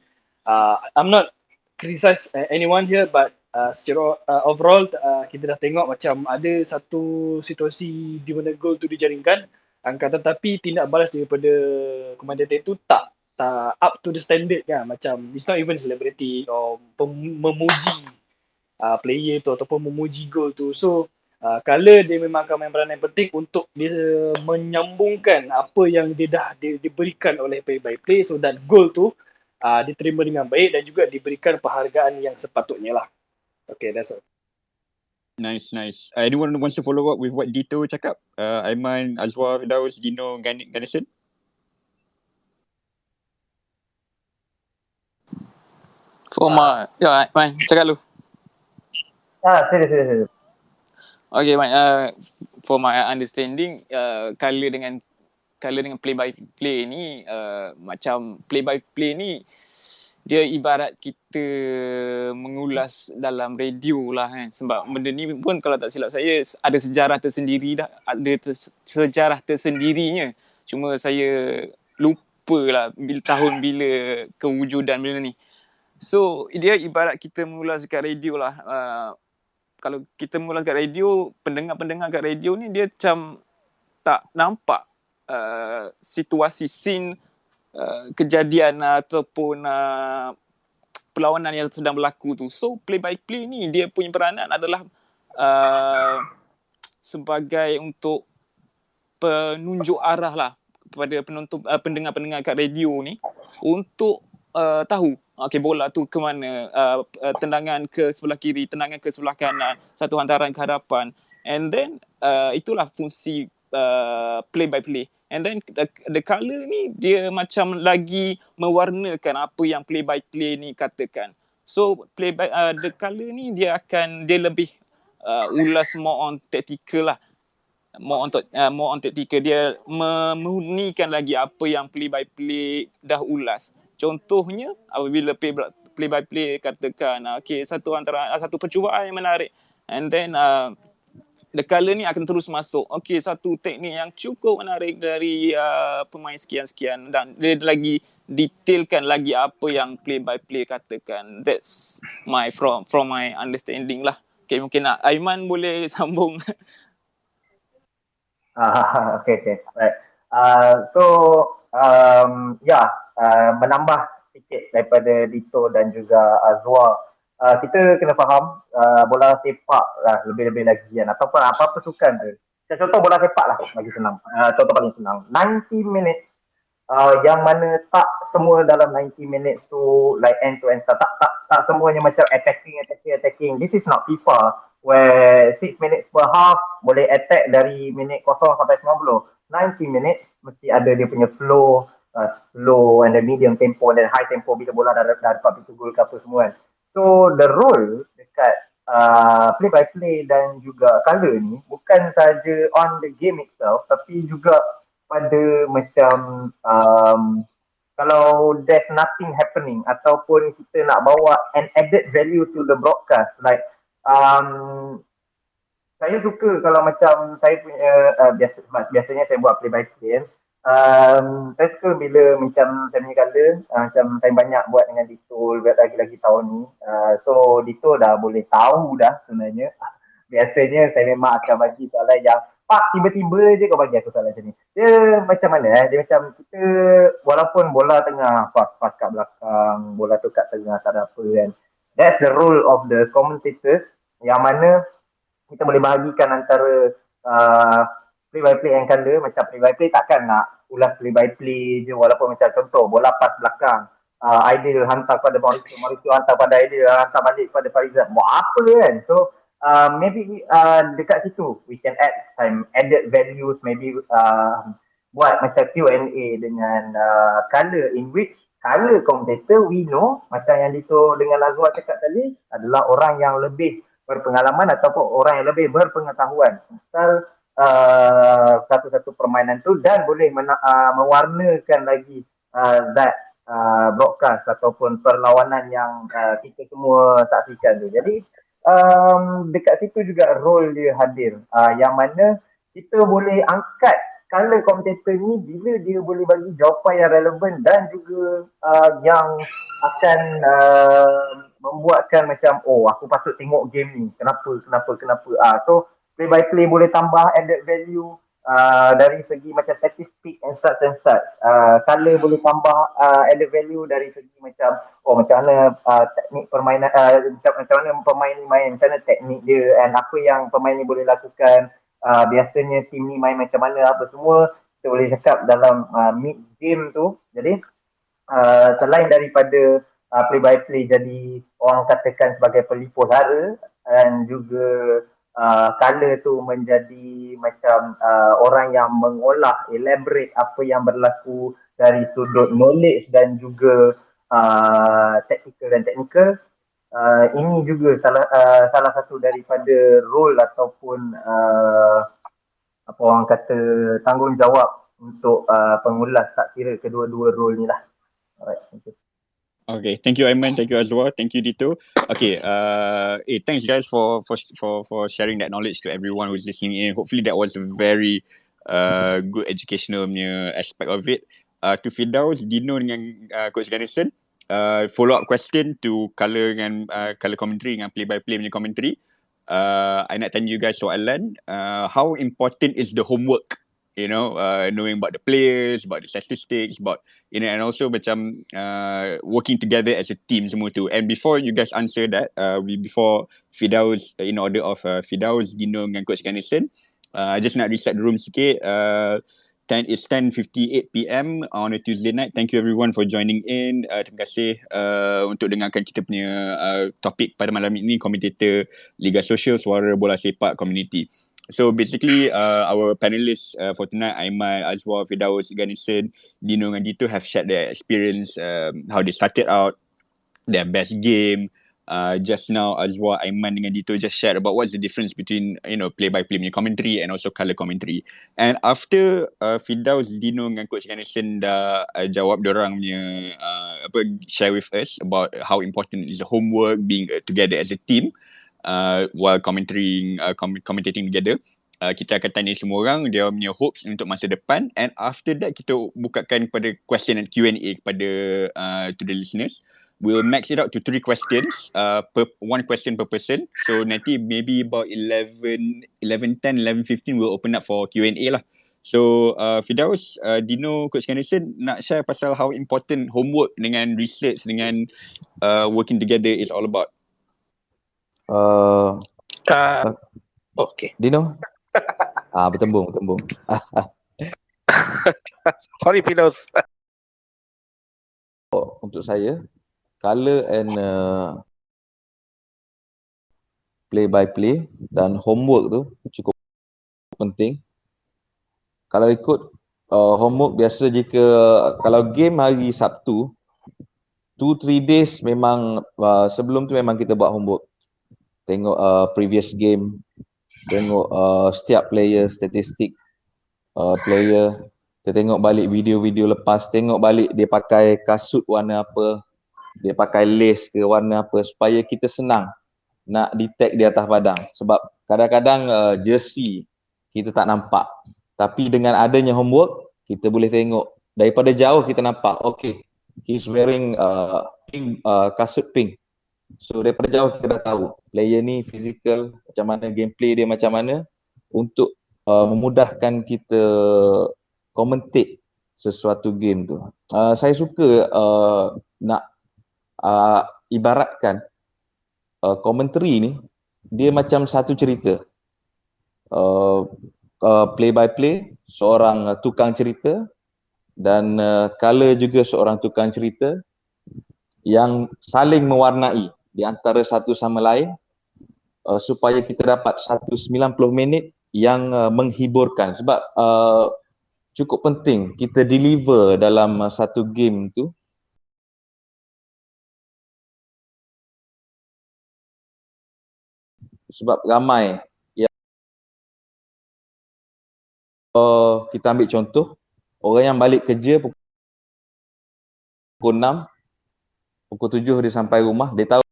I'm not criticize anyone here, but secara overall kita dah tengok macam ada satu situasi di mana goal tu dijaringkan, tetapi tindak balas daripada komentator tu tak tak up to the standard kan. Macam it's not even celebrity or memuji player tu ataupun memuji gol tu. So Color dia memang akan main peranan yang penting untuk dia menyambungkan apa yang dia dah diberikan oleh play by play so that goal tu diterima dengan baik dan juga diberikan penghargaan yang sepatutnya lah. Okay, that's all. Nice. Anyone wants to follow up with what Dito cakap? Aiman, Azwar, Firdaus, Dino, Ganesan? Ya, Man, cakap lu. Sila. Okay, Man, for my understanding, Color dengan play by play ni macam play by play ni dia ibarat kita mengulas dalam radio lah kan, sebab benda ni pun kalau tak silap saya ada sejarah tersendiri dah, sejarah tersendirinya, cuma saya lupa lah tahun bila kewujudan benda ni. So dia ibarat kita mengulas dekat radio lah. Kalau kita mengulas kat radio, pendengar-pendengar kat radio ni dia macam tak nampak situasi scene kejadian ataupun perlawanan yang sedang berlaku tu. So play by play ni dia punya peranan adalah sebagai untuk penunjuk arah lah kepada penonton, pendengar-pendengar kat radio ni untuk tahu okey bola tu ke mana, tendangan ke sebelah kiri, tendangan ke sebelah kanan, satu hantaran ke hadapan, and then itulah fungsi play by play. And then the Color ni dia macam lagi mewarnakan apa yang play by play ni katakan. So play by the Color ni dia lebih ulas more on tactical lah. More on tactical. Dia memurnikan lagi apa yang play by play dah ulas. Contohnya apabila play by play katakan satu percubaan yang menarik, and then the Color ni akan terus masuk. Okey, satu teknik yang cukup menarik dari pemain sekian-sekian, dan dia lagi detailkan lagi apa yang play by play katakan. That's from my understanding lah. Okay, mungkin Aiman boleh sambung. Okay. Right. Menambah sikit daripada Dito dan juga Azwar. Kita kena faham bola sepak lah lebih-lebih lagi kan, ataupun apa-apa sukan tu. Contoh bola sepak lah bagi senang. Contoh paling senang. 90 minutes yang mana tak semua dalam 90 minutes tu like end to end, tak semuanya macam attacking. This is not FIFA where 6 minutes per half boleh attack dari minit 0 sampai 90. 90 minutes mesti ada dia punya flow, slow and the medium tempo dan high tempo bila bola dah dapat pintu gol ke apa semua kan. So the role dekat play by play dan juga Color ni bukan saja on the game itself, tapi juga pada macam kalau there's nothing happening ataupun kita nak bawa an added value to the broadcast, like saya suka kalau macam saya punya biasanya saya buat play by play kan. Saya suka bila macam saya punya Color, macam saya banyak buat dengan Dito lagi tahun ni. So Dito dah boleh tahu dah sebenarnya. Biasanya saya memang akan bagi soalan yang tiba-tiba je kau bagi aku soalan macam ni. Dia macam mana? Dia macam kita walaupun bola tengah pas kat belakang, bola tu kat tengah tak ada apa kan. That's the role of the commentators, yang mana kita boleh bahagikan antara play by play and Color. Macam play by play takkan nak ulas play by play je, walaupun macam contoh bola pas belakang, Aidil hantar pada Mauricio hantar pada Aidil, hantar balik pada Farizat, buat apa kan. So maybe dekat situ we can add some added values, maybe buat macam Q&A dengan Color, in which Color commentator we know macam yang Dito dengan Azwar cakap tadi adalah orang yang lebih berpengalaman ataupun orang yang lebih berpengetahuan pasal satu-satu permainan tu, dan boleh mewarnakan lagi that broadcast ataupun perlawanan yang kita semua saksikan tu. Jadi dekat situ juga role dia hadir, yang mana kita boleh angkat Color commentator ni bila dia boleh bagi jawapan yang relevan dan juga yang akan membuatkan macam aku patut tengok game ni, kenapa. So play by play boleh tambah added value, dari segi macam statistik and such and such. Color boleh tambah added value dari segi macam macam mana teknik permainan, macam mana pemain ni main, macam mana teknik dia, and apa yang pemain ni boleh lakukan, biasanya tim ni main macam mana, apa semua kita boleh cakap dalam mid game tu. Jadi selain daripada play by play jadi orang katakan sebagai pelipur hara, dan juga color tu menjadi macam orang yang mengolah, elaborate apa yang berlaku dari sudut knowledge dan juga technical dan technical. Ini juga salah satu daripada role ataupun apa orang kata tanggungjawab untuk pengulas, tak kira kedua-dua role ni lah. Alright, thank you. Okay, thank you Aiman, thank you Azwar, thank you Dito. Okay, thanks guys for sharing that knowledge to everyone who's listening in. Hopefully that was a very good educational punya aspect of it. To Firdaus, Dino dengan Coach Ganesan, follow up question to color dengan color commentary dengan play by play punya commentary. I nak tanya you guys soalan, how important is the homework? You know, knowing about the players, about the statistics, about, you know, and also macam working together as a team semua tu. And before you guys answer that, before Firdaus, in order of Firdaus, Dino dengan Coach Ganesan, just nak reset the room sikit. It's 10:58 PM on a Tuesday night. Thank you everyone for joining in. Terima kasih untuk dengarkan kita punya topik pada malam ini, komentator Liga Sosial Suara Bola Sepak Community. So basically, our panelists for tonight, Aiman, Azwar, Firdaus, Ganesan, Dino and Dito have shared their experience, how they started out, their best game. Just now, Azwar, Aiman dengan Dito just shared about what's the difference between, you know, play-by-play punya commentary and also colour commentary. And after Firdaus, Dino dengan Coach Ganesan dah jawab diorang punya, share with us about how important is the homework, being together as a team, while commentating together, kita akan tanya semua orang dia punya hopes untuk masa depan, and after that kita bukakan kepada question and Q&A kepada to the listeners. We'll max it out to 3 questions, one question per person. So nanti maybe about 11:10, 11:15 we'll open up for Q&A lah. So Firdaus, Dino, Coach Ganesan nak share pasal how important homework dengan research dengan working together is all about. Okay. Dino? Bertembung. Sorry, Firdaus. Untuk saya, color and play by play dan homework tu cukup penting. Kalau ikut homework biasa, jika kalau game hari Sabtu 2-3 days memang sebelum tu memang kita buat homework. Tengok previous game, tengok setiap player, statistik player, kita tengok balik video-video lepas, tengok balik dia pakai kasut warna apa, dia pakai lace ke warna apa, supaya kita senang nak detect di atas padang. Sebab kadang-kadang jersey kita tak nampak, tapi dengan adanya homework kita boleh tengok daripada jauh, kita nampak okay, he's wearing pink, kasut pink. So daripada jauh kita dah tahu player ni physical macam mana, gameplay dia macam mana, untuk memudahkan kita commentate sesuatu game tu. Saya suka nak ibaratkan commentary ni dia macam satu cerita. Play by play seorang tukang cerita, dan color juga seorang tukang cerita yang saling mewarnai di antara satu sama lain, supaya kita dapat 90 minit yang menghiburkan. Sebab cukup penting kita deliver dalam satu game tu. Sebab ramai yang kita ambil contoh, orang yang balik kerja pukul 6, pukul 7 dia sampai rumah, dia tahu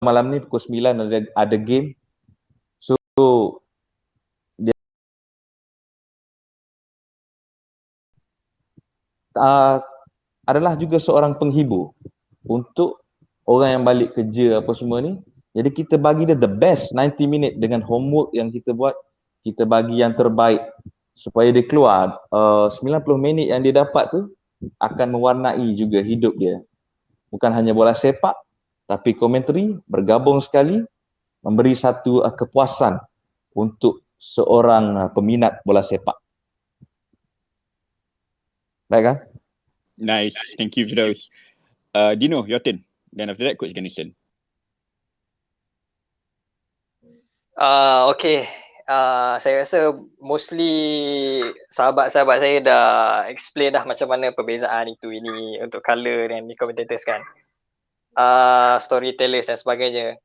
malam ni pukul 9 ada game. So dia adalah juga seorang penghibur untuk orang yang balik kerja apa semua ni. Jadi kita bagi dia the best 90 minit dengan homework yang kita buat, kita bagi yang terbaik supaya dia keluar. 90 minit yang dia dapat tu akan mewarnai juga hidup dia. Bukan hanya bola sepak, tapi komentari bergabung sekali, memberi satu kepuasan untuk seorang peminat bola sepak. Baik kan? Nice. Thank you for those. Dino, your turn. Then after that, Coach Ganesan. Okay. Saya rasa mostly sahabat-sahabat saya dah explain dah macam mana perbezaan itu ini untuk color dan di commentators kan. Storytellers dan sebagainya.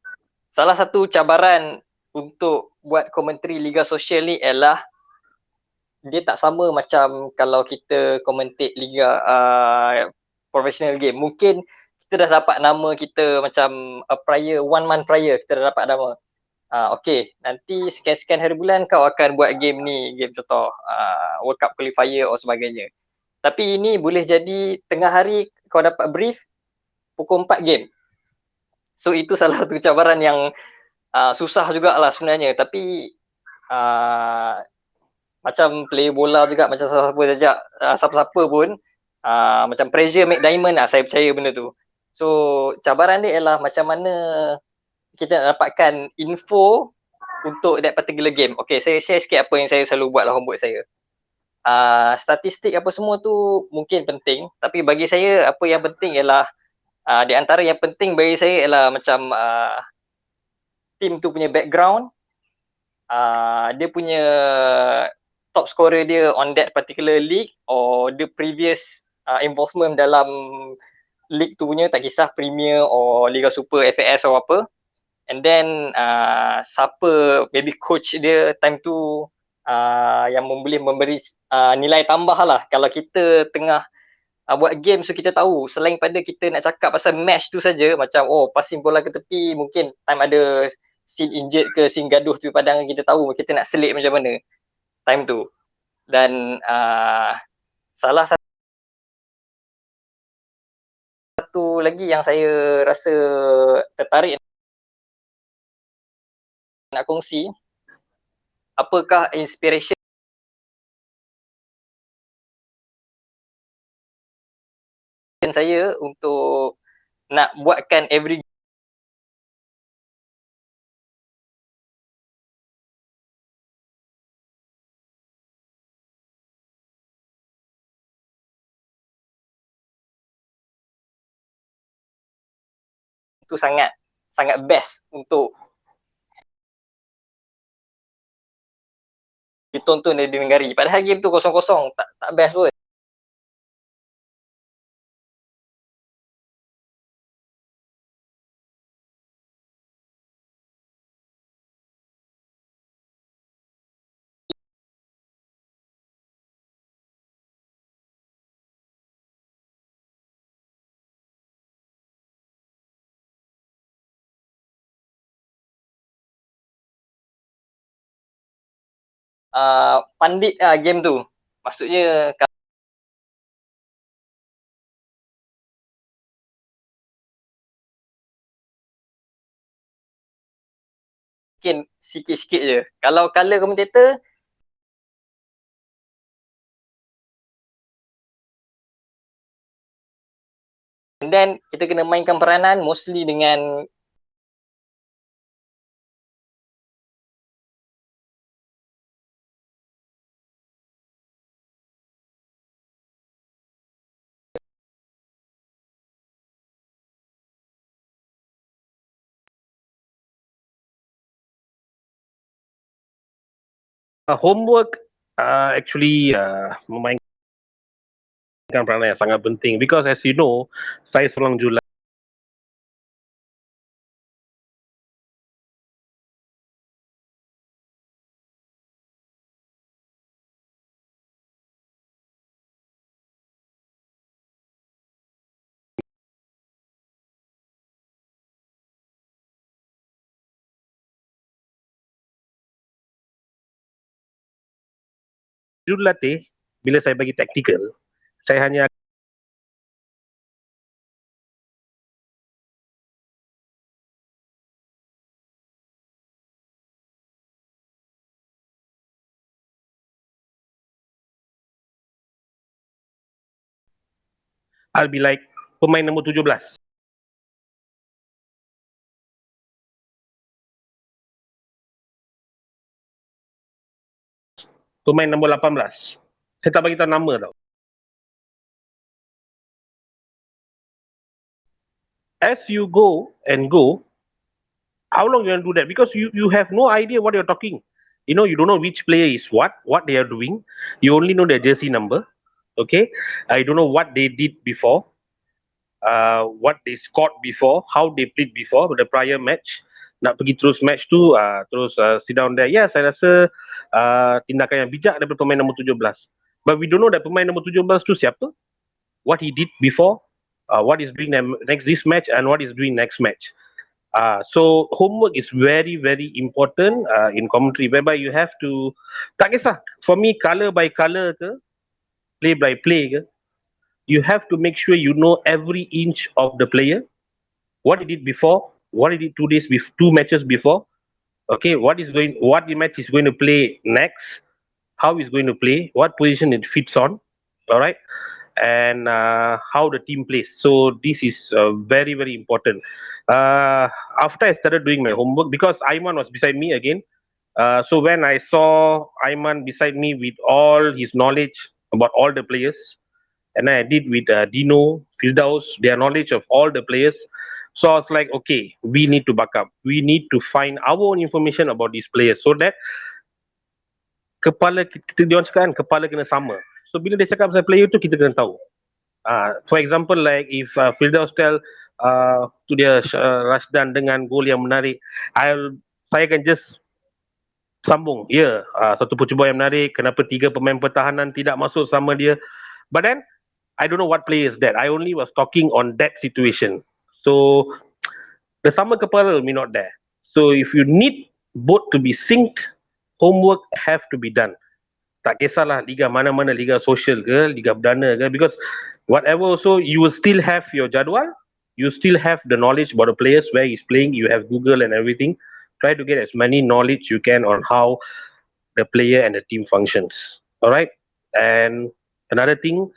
Salah satu cabaran untuk buat komentari Liga Sosial ni ialah dia tak sama macam kalau kita commentate Liga professional game. Mungkin kita dah dapat nama kita macam prior, 1 month prior kita dah dapat nama. Okay, nanti sekian-sekian hari bulan kau akan buat game ni, game contoh World Cup Qualifier atau sebagainya. Tapi ini boleh jadi tengah hari kau dapat brief pukul 4 game. So itu salah satu cabaran yang susah jugalah sebenarnya. Tapi macam player bola juga, macam siapa-siapa pun macam pressure make diamond lah, saya percaya benda tu. So cabaran dia ialah macam mana kita nak dapatkan info untuk that particular game. Okay, saya share sikit apa yang saya selalu buat lah homework saya. Statistik apa semua tu mungkin penting, tapi bagi saya apa yang penting ialah di antara yang penting bagi saya ialah macam team tu punya background, dia punya top scorer dia on that particular league or the previous involvement dalam league tu punya, tak kisah Premier or Liga Super, FAS atau apa. And then siapa maybe coach dia time tu yang boleh memberi nilai tambah lah. Kalau kita tengah buat game, so kita tahu selain pada kita nak cakap pasal match tu saja, macam passing bola ke tepi, mungkin time ada scene injured ke scene gaduh tu padang, kita tahu kita nak selit macam mana time tu. Dan salah satu lagi yang saya rasa tertarik nak kongsi, apakah inspiration saya untuk nak buatkan every tu sangat best untuk ditonton dan dinegari. Padahal game tu kosong-kosong, tak best pun. Pandit game tu. Maksudnya mungkin sikit-sikit je. Kalau color commentator, and then kita kena mainkan peranan mostly dengan Homework actually memainkan peranan yang sangat penting, because as you know, saya seorang jurulatih. Jurulatih, bila saya bagi taktikal, saya hanya I'll be like pemain nombor 17. Pemain nombor 18. Saya tak bagi tahu nama tau. As you go, how long you going to do that? Because you have no idea what you're talking. You know, you don't know which player is what they are doing. You only know their jersey number. Okay, I don't know what they did before, what they scored before, how they played before the prior match. Nak pergi terus match tu, terus sit down there. Ya, saya rasa tindakan yang bijak daripada pemain nombor 17. But we don't know that pemain nombor 17 tu siapa, what he did before, what is doing next this match and what is doing next match. So homework is very very important in commentary, whereby you have to, tak kisah for me colour by colour ke, play by play ke, you have to make sure you know every inch of the player, what he did before, what he did 2 matches before, okay, what the match is going to play next, how he's going to play, what position it fits on, all right, and how the team plays. So this is very very important. After I started doing my homework, because Aiman was beside me again, so when I saw Aiman beside me with all his knowledge about all the players, and I did with Dino, Firdaus, their knowledge of all the players. So I was like, okay, we need to back up. We need to find our own information about these players so that kepala kita, dia orang cakap kan, kepala kena sama. So bila dia cakap pasal player tu, kita kena tahu. For example, like if Firdaus tell tu dia Rashdan dengan gol yang menarik, saya akan just sambung. Ya, satu percubaan yang menarik, kenapa 3 pemain pertahanan tidak masuk sama dia. But then, I don't know what player is that. I only was talking on that situation. So, the sama kepala may not there. So, if you need both to be synced, homework have to be done. Tak kisahlah liga mana-mana, liga sosial ke, liga perdana ke, because whatever also, you will still have your jadual, you still have the knowledge about the players, where he's playing, you have Google and everything. Try to get as many knowledge you can on how the player and the team functions. All right? And another thing,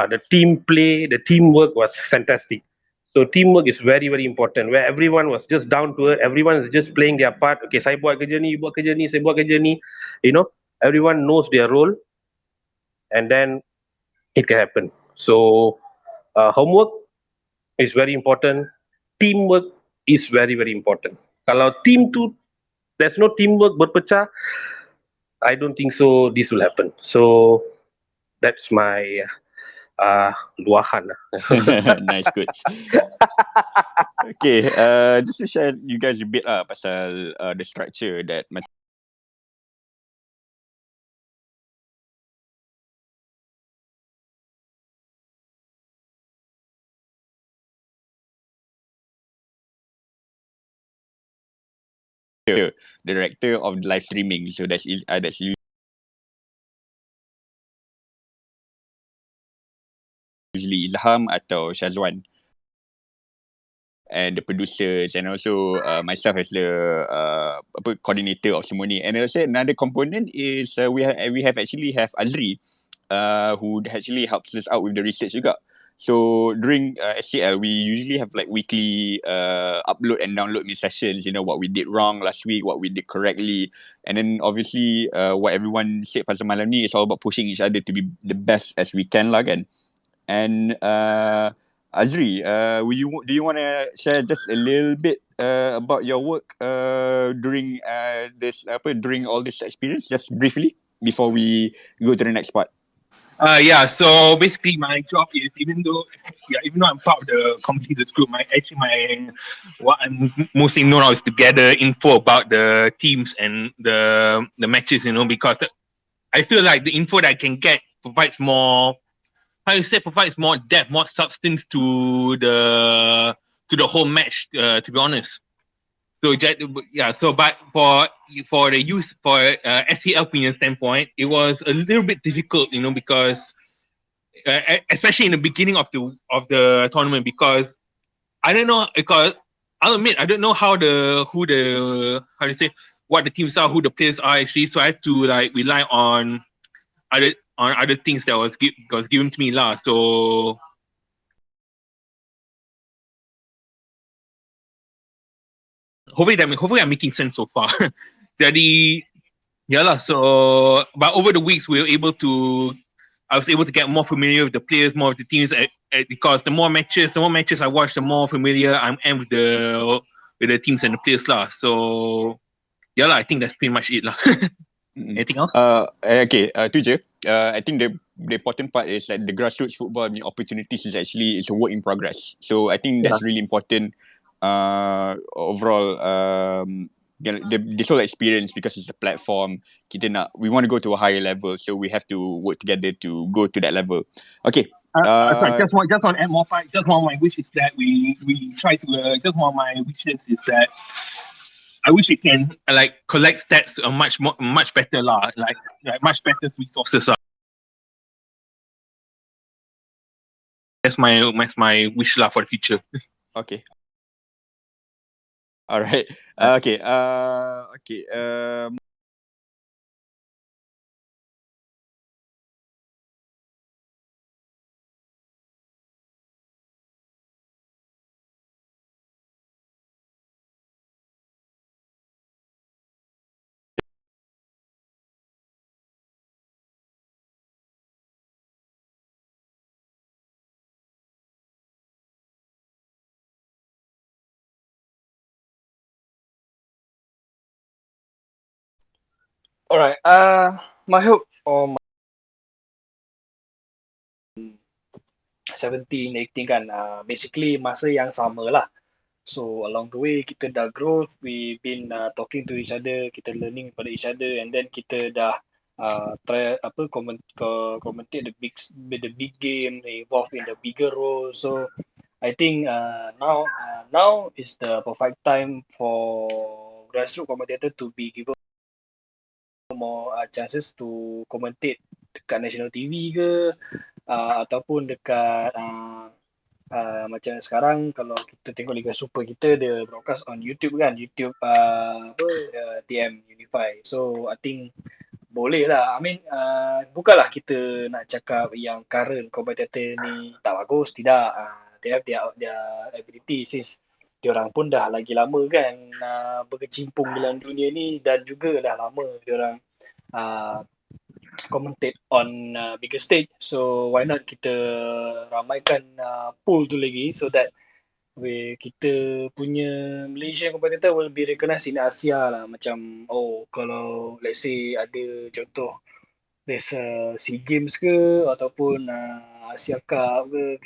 the team play, the teamwork was fantastic. So teamwork is very very important. Where everyone was just down to earth, everyone is just playing their part. Okay, saya buat kerja ni, buat kerja ni, saya buat kerja ni. You know, everyone knows their role, and then it can happen. So homework is very important. Teamwork is very very important. Kalau team tu there's no teamwork, berpecah, I don't think so this will happen. So that's my luahan. Nice, coach. Okay, just to share you guys a bit pasal the structure that the director of the live streaming. So that's usually Ilham atau Shazwan, and the producers, and also myself as the coordinator of semua ni. And also another component is we have Azri, who actually helps us out with the research juga. So during SCL, we usually have like weekly upload and download sessions, you know, what we did wrong last week, what we did correctly. And then obviously what everyone said pasal malam ni is all about pushing each other to be the best as we can lah kan. And Azri, do you want to share just a little bit about your work during during all this experience, just briefly, before we go to the next part? Yeah, so basically my job is, even though I'm part of the committee, the group, what I'm mostly known of is to gather info about the teams and the matches, you know, because I feel like the info that I can get provides more depth, more substance to the whole match, to be honest. So but for the use for SCL opinion standpoint, it was a little bit difficult, because especially in the beginning of the tournament, because I don't know, because I'll admit I don't know what the teams are, who the players are actually. So I had to rely on other things that was given to me lah. So hopefully I'm making sense so far. Jadi lah. So but over the weeks I was able to get more familiar with the players, more with the teams, because the more matches I watch, the more familiar I am with the teams and the players lah. So lah, I think that's pretty much it lah. Anything else? Okay, tu je. I think the important part is that the grassroots football opportunities is a work in progress. So I think that's really important. Overall, this whole experience, because it's a platform, we want to go to a higher level, so we have to work together to go to that level. Okay. Sorry, just want to add more part. Just one of my wishes that we try to. Just one of my wishes is that I wish we can collect stats much better lah, like much better resources lah. That's my wish lah for the future. Okay. All right. Okay. Alright, my hope or 17, 18 kan, basically masa yang sama lah. So along the way kita dah growth, we been talking to each other, kita learning pada each other, and then kita dah try commentate the big game, involved in the bigger role. So I think now is the perfect time for grassroots commentator to be given more chances to commentate dekat national TV ke, ataupun dekat macam sekarang kalau kita tengok Liga Super, kita dia broadcast on YouTube kan, YouTube TM Unify. So I think boleh lah. I mean bukanlah kita nak cakap yang current commentator ni tak bagus, tidak. They have their ability, since diorang pun dah lagi lama kan berkecimpung dalam dunia ni, dan juga dah lama diorang commentate on bigger stage. So why not kita ramaikan pool tu lagi, so that kita punya Malaysian competitor will be recognized in Asia lah. Macam kalau let's say ada contoh there's SEA Games ke ataupun Asia Cup ke,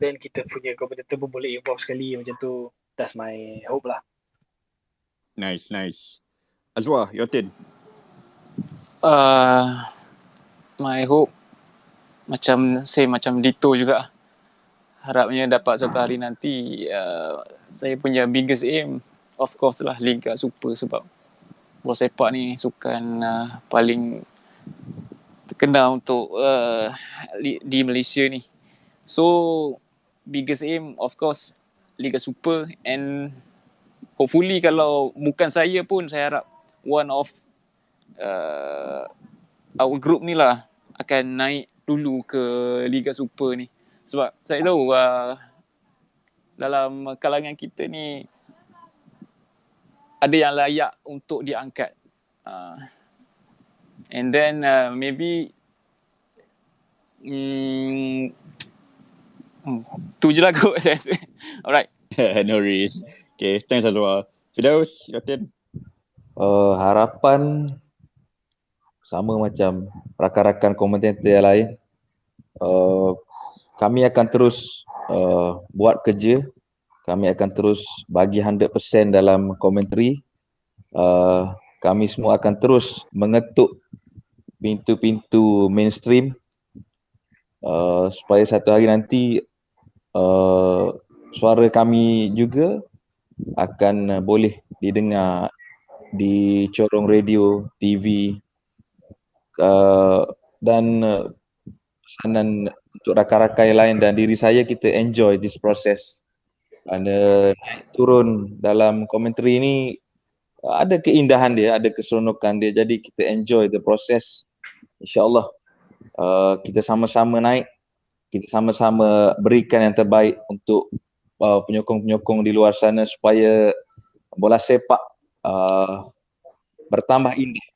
then kita punya competitor pun boleh involve sekali macam tu. That's my hope lah. Nice. Azwar, your turn. My hope macam Dito juga. Harapnya dapat suatu hari nanti saya punya biggest aim of course lah Liga Super, sebab bola sepak ni sukan paling terkenal untuk di Malaysia ni. So biggest aim of course Liga Super, and hopefully kalau bukan saya pun, saya harap one of our group ni lah akan naik dulu ke Liga Super ni. Sebab saya tahu dalam kalangan kita ni ada yang layak untuk diangkat. And then maybe tu je lah kot saya rasa. Alright. No worries. Okay, thanks Azwar. Firdaus, your turn. Harapan sama macam rakan-rakan komentator yang lain. Kami akan terus buat kerja. Kami akan terus bagi 100% dalam komentari. Kami semua akan terus mengetuk pintu-pintu mainstream supaya satu hari nanti suara kami juga akan boleh didengar di corong radio, TV, dan pesanan untuk rakan-rakan yang lain dan diri saya, kita enjoy this process. Kerana naik turun dalam komentari ni ada keindahan dia, ada keseronokan dia, jadi kita enjoy the process. InsyaAllah kita sama-sama naik, kita sama-sama berikan yang terbaik untuk penyokong-penyokong di luar sana supaya bola sepak bertambah indah,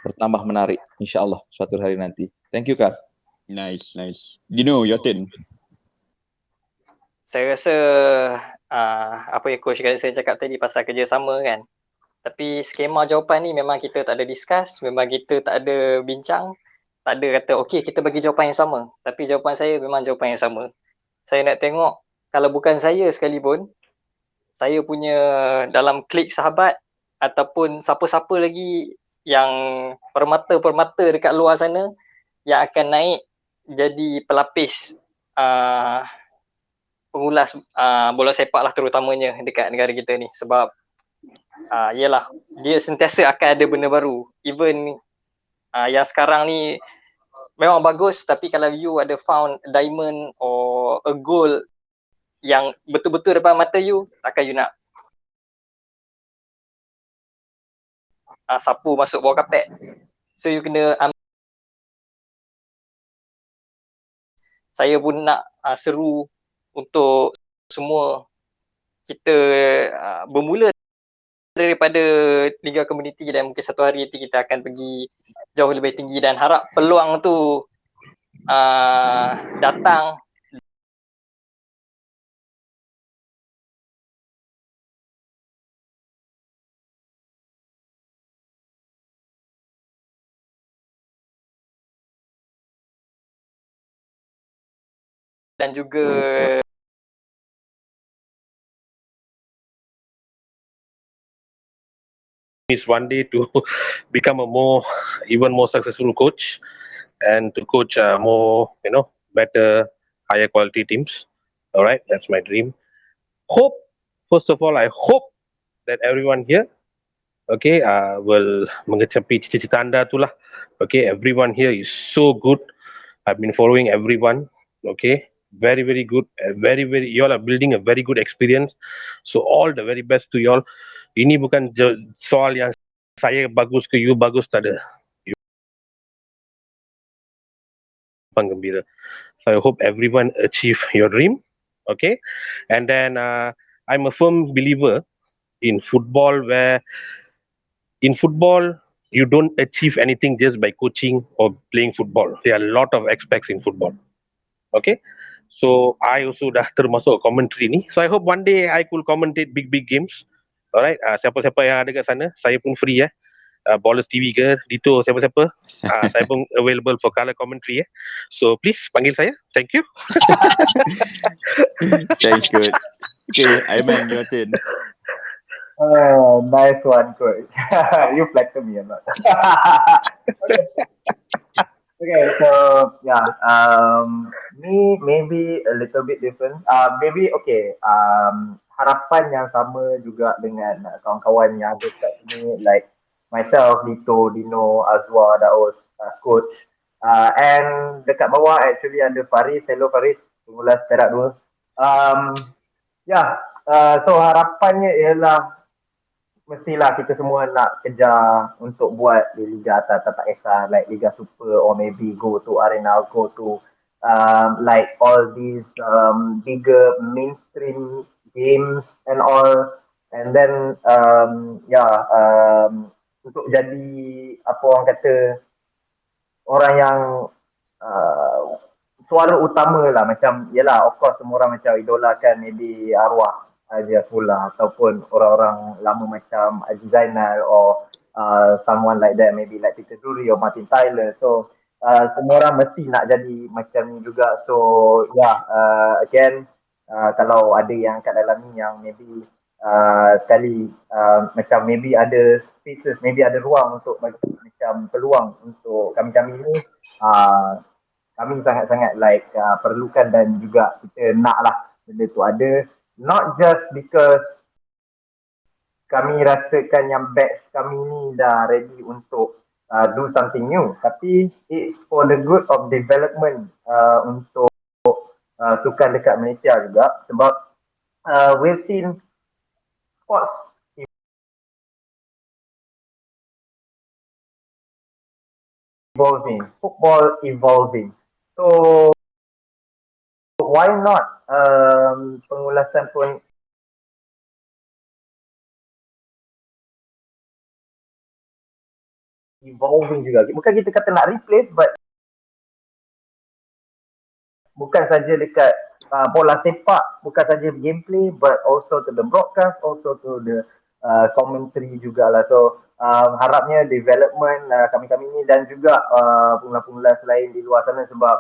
bertambah menarik, insyaAllah suatu hari nanti. Thank you, Kak. Nice. Dino, your turn. Saya rasa apa yang coach saya cakap tadi pasal kerjasama kan. Tapi skema jawapan ni memang kita tak ada discuss, memang kita tak ada bincang, tak ada kata okey kita bagi jawapan yang sama. Tapi jawapan saya memang jawapan yang sama. Saya nak tengok kalau bukan saya sekalipun, saya punya dalam klik sahabat ataupun siapa-siapa lagi yang permata-permata dekat luar sana yang akan naik jadi pelapis pengulas bola sepak lah terutamanya dekat negara kita ni. Sebab yelah, dia sentiasa akan ada benda baru. Even yang sekarang ni memang bagus, tapi kalau you ada found a diamond or a gold yang betul-betul depan mata you, takkan you nak sapu masuk bawah kapet. So you kena saya pun nak seru untuk semua kita bermula daripada Liga Komuniti dan mungkin satu hari nanti kita akan pergi jauh lebih tinggi dan harap peluang tu datang dan juga is one day to become a even more successful coach and to coach more, better, higher quality teams. All right, that's my dream. First of all, I hope that everyone here, okay, will mengecapi cita-cita anda tu lah. Okay, everyone here is so good. I've been following everyone. Okay, very good. You all are building a very good experience. So all the very best to you all. Ini bukan soal yang saya bagus ke you bagus, tak ada. Gembira. So I hope everyone achieve your dream. Okay, and then I'm a firm believer in football, where in football you don't achieve anything just by coaching or playing football. There are a lot of aspects in football. Okay, so I also dah termasuk commentary ni. So I hope one day I could commentate big games. Alright, siapa-siapa yang ada kat sana, saya pun free Ballers TV ke, Dito, siapa-siapa, saya pun available for color commentary So please panggil saya. Thank you. Thanks, coach. Okay, Aiman, your turn. Nice one, coach. You flatter me a lot. Okay, so yeah, me maybe a little bit different. Maybe okay. Harapan yang sama juga dengan kawan-kawan yang ada kat sini, like myself, Dito, Dino, Azwa, Daos, coach. And dekat bawah actually ada Faris. Hello Faris, pengulas Perak 2. So harapannya ialah mestilah kita semua nak kejar untuk buat di Liga atas, tak kisah like Liga Super or maybe go to Arena, go to like all these bigger mainstream games and all, and then untuk jadi apa orang kata, orang yang suara utama lah, macam yelah of course semua orang macam idolakan maybe arwah Haji Asmullah ataupun orang-orang lama macam Haji Zainal or someone like that, maybe like Peter Drury or Martin Tyler. So semua orang mesti nak jadi macam ni juga. So again, kalau ada yang kat dalam ni yang maybe sekali macam maybe ada spaces, maybe ada ruang untuk bagi macam peluang untuk kami-kami ni, kami sangat-sangat like perlukan dan juga kita nak lah benda tu ada. Not just because kami rasakan yang batch kami ni dah ready untuk do something new. Tapi it's for the good of development untuk sukan dekat Malaysia juga, sebab we've seen sports evolving, football evolving. So why not pengulasan pun evolving juga. Bukan kita kata nak replace, but bukan saja dekat bola sepak, bukan saja gameplay, but also to the broadcast, also to the commentary jugalah. So harapnya development kami-kami ni dan juga pengguna-pengguna selain di luar sana, sebab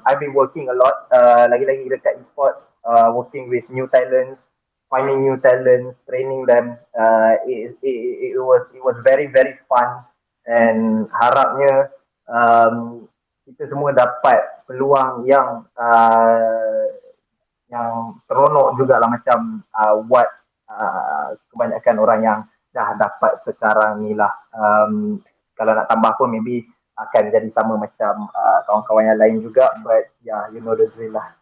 I've been working a lot lagi-lagi dekat esports, working with new talents, finding new talents, training them. It was very very fun, and harapnya kita semua dapat peluang yang seronok jugalah, macam what kebanyakan orang yang dah dapat sekarang ni lah. Kalau nak tambah pun maybe akan jadi sama macam kawan-kawan yang lain juga, but yeah, you know the drill lah.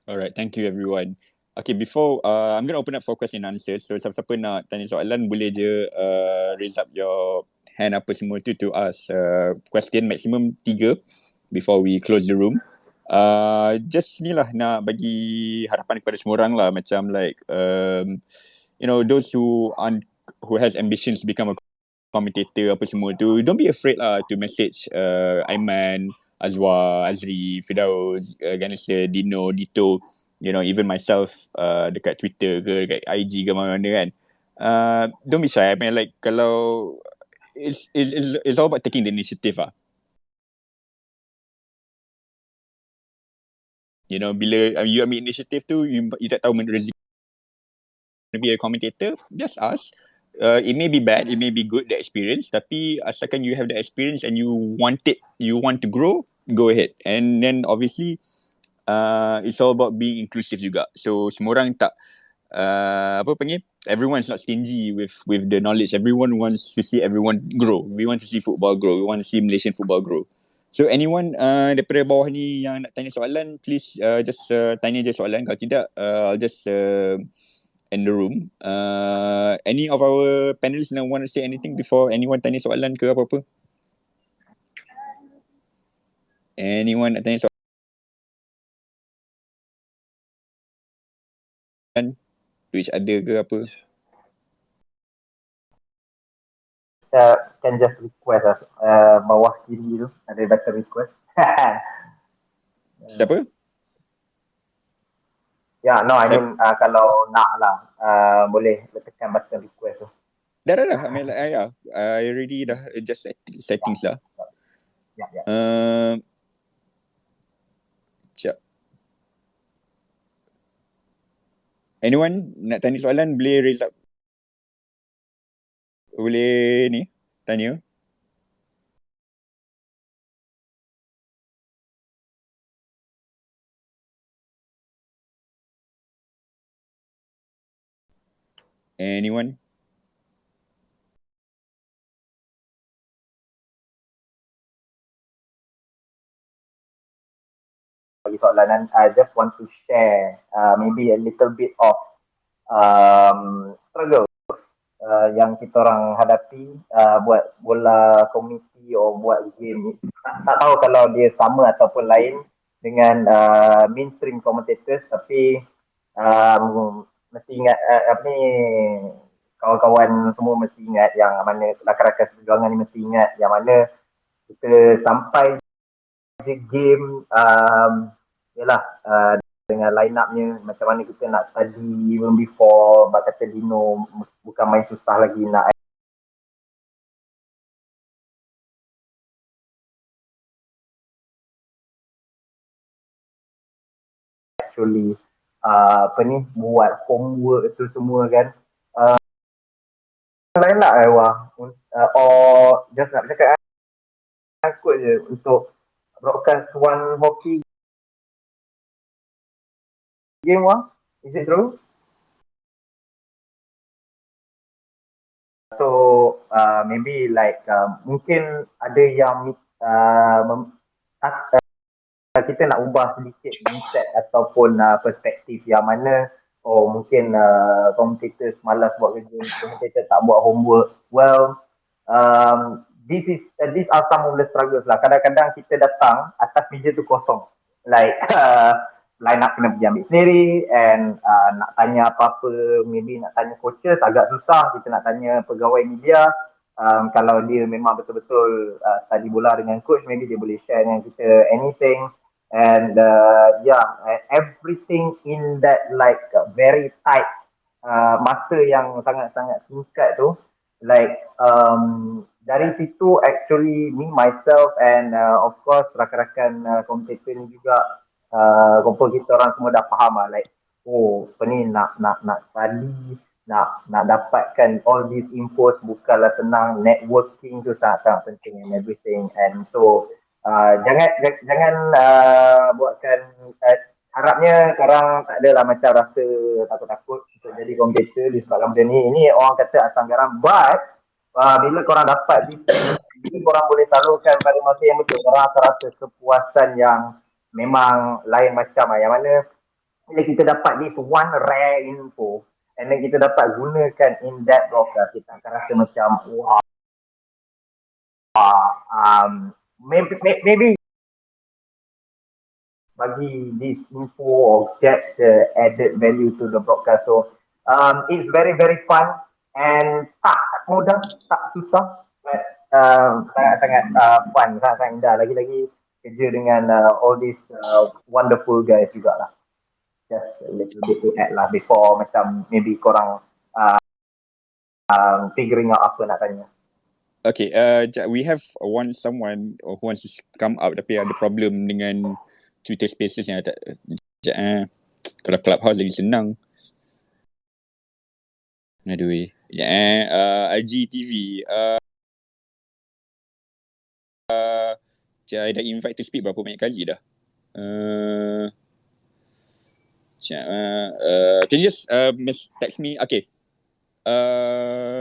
Alright, thank you everyone. Okay, before I'm going to open up for question and answers. So siapa-siapa nak tanya soalan boleh je raise up your hand apa semua tu to ask question, maximum 3 before we close the room. Just ni lah, nak bagi harapan kepada semua orang lah, macam like you know, those who has ambitions to become a commentator apa semua tu, don't be afraid lah to message Aiman, Azwa, Azri, Firdaus, Ganesha, Dino, Dito, you know, even myself dekat Twitter ke, dekat IG ke mana-mana kan. Don't be shy. I mean, like, kalau it's all about taking the initiative lah. You know, bila you ambil initiative tu, you tak tahu rezeki to be a commentator, just ask. It may be bad, it may be good, the experience, tapi asalkan you have the experience and you want to grow, go ahead. And then obviously it's all about being inclusive juga. So semua orang tak everyone's not stingy with the knowledge. Everyone wants to see everyone grow. We want to see football grow. We want to see Malaysian football grow. So anyone daripada bawah ni yang nak tanya soalan, please just tanya je soalan. Kalau tidak, I'll just end the room. Any of our panelists now want to say anything before anyone tanya soalan ke apa-apa? Anyone nak tanya soalan? To each other ke apa? Can just request bawah kiri tu ada button request. Siapa? Yeah, no, I mean kalau nak lah boleh tekan button request tu. Dah. I mean, like, yeah, I already dah adjust settings lah. Yeah. Sekejap. Anyone nak tanya soalan boleh raise up. Boleh ni tanya. Anyone? Bagi soalan, I just want to share maybe a little bit of struggles yang kita orang hadapi buat bola community or buat game. Tak tahu kalau dia sama ataupun lain dengan mainstream commentators, tapi mesti ingat kawan-kawan semua mesti ingat yang mana rakan-rakan seperjuangan ni mesti ingat yang mana kita sampai je game dengan line up-nya macam mana kita nak study even before, bak kata Dino bukan main susah lagi nak actually buat homework tu semua kan. Lain lah or just nak cakap takut je untuk broadcast one hockey game. Is it true? So maybe like mungkin ada yang kita nak ubah sedikit mindset ataupun perspektif yang mana mungkin commentators malas buat kerja, commentator tak buat homework. Well, these are some of the struggles lah. Kadang-kadang kita datang atas meja tu kosong, like line up kena pergi ambil sendiri, and nak tanya apa-apa, maybe nak tanya coaches agak susah. Kita nak tanya pegawai media, kalau dia memang betul-betul study bola dengan coach, maybe dia boleh share dengan kita anything. And everything in that like very tight masa yang sangat-sangat singkat tu, like dari situ actually me myself and of course rakan-rakan kompetitor ni juga kumpul kita orang semua dah faham lah, like apa ni nak study, nak dapatkan all these infos bukanlah senang. Networking tu sangat-sangat penting and everything. And so jangan buatkan harapnya korang tak adalah macam rasa takut-takut untuk jadi kompetitor disebabkan benda ni. Ini orang kata asam garam, but bila korang dapat ini korang boleh salurkan pada masa yang betul, korang akan rasa kepuasan yang memang lain macam yang mana bila kita dapat this one rare info and then kita dapat gunakan in that broadcast, kita akan rasa macam wow, maybe bagi this info or get the added value to the broadcast. So it's very very fun and tak mudah, tak susah, but sangat-sangat fun, sangat-sangat indah. Lagi-lagi kerja dengan all these wonderful guys jugalah. Just a little bit to add lah before macam maybe korang figuring out apa nak tanya. Okay, we have someone who wants to come out tapi ada problem dengan Twitter Spaces yang tak. Kalau Clubhouse lagi senang. Aduh. IGTV. I dah invite to speak berapa banyak kali dah. Can you just text me? Okay.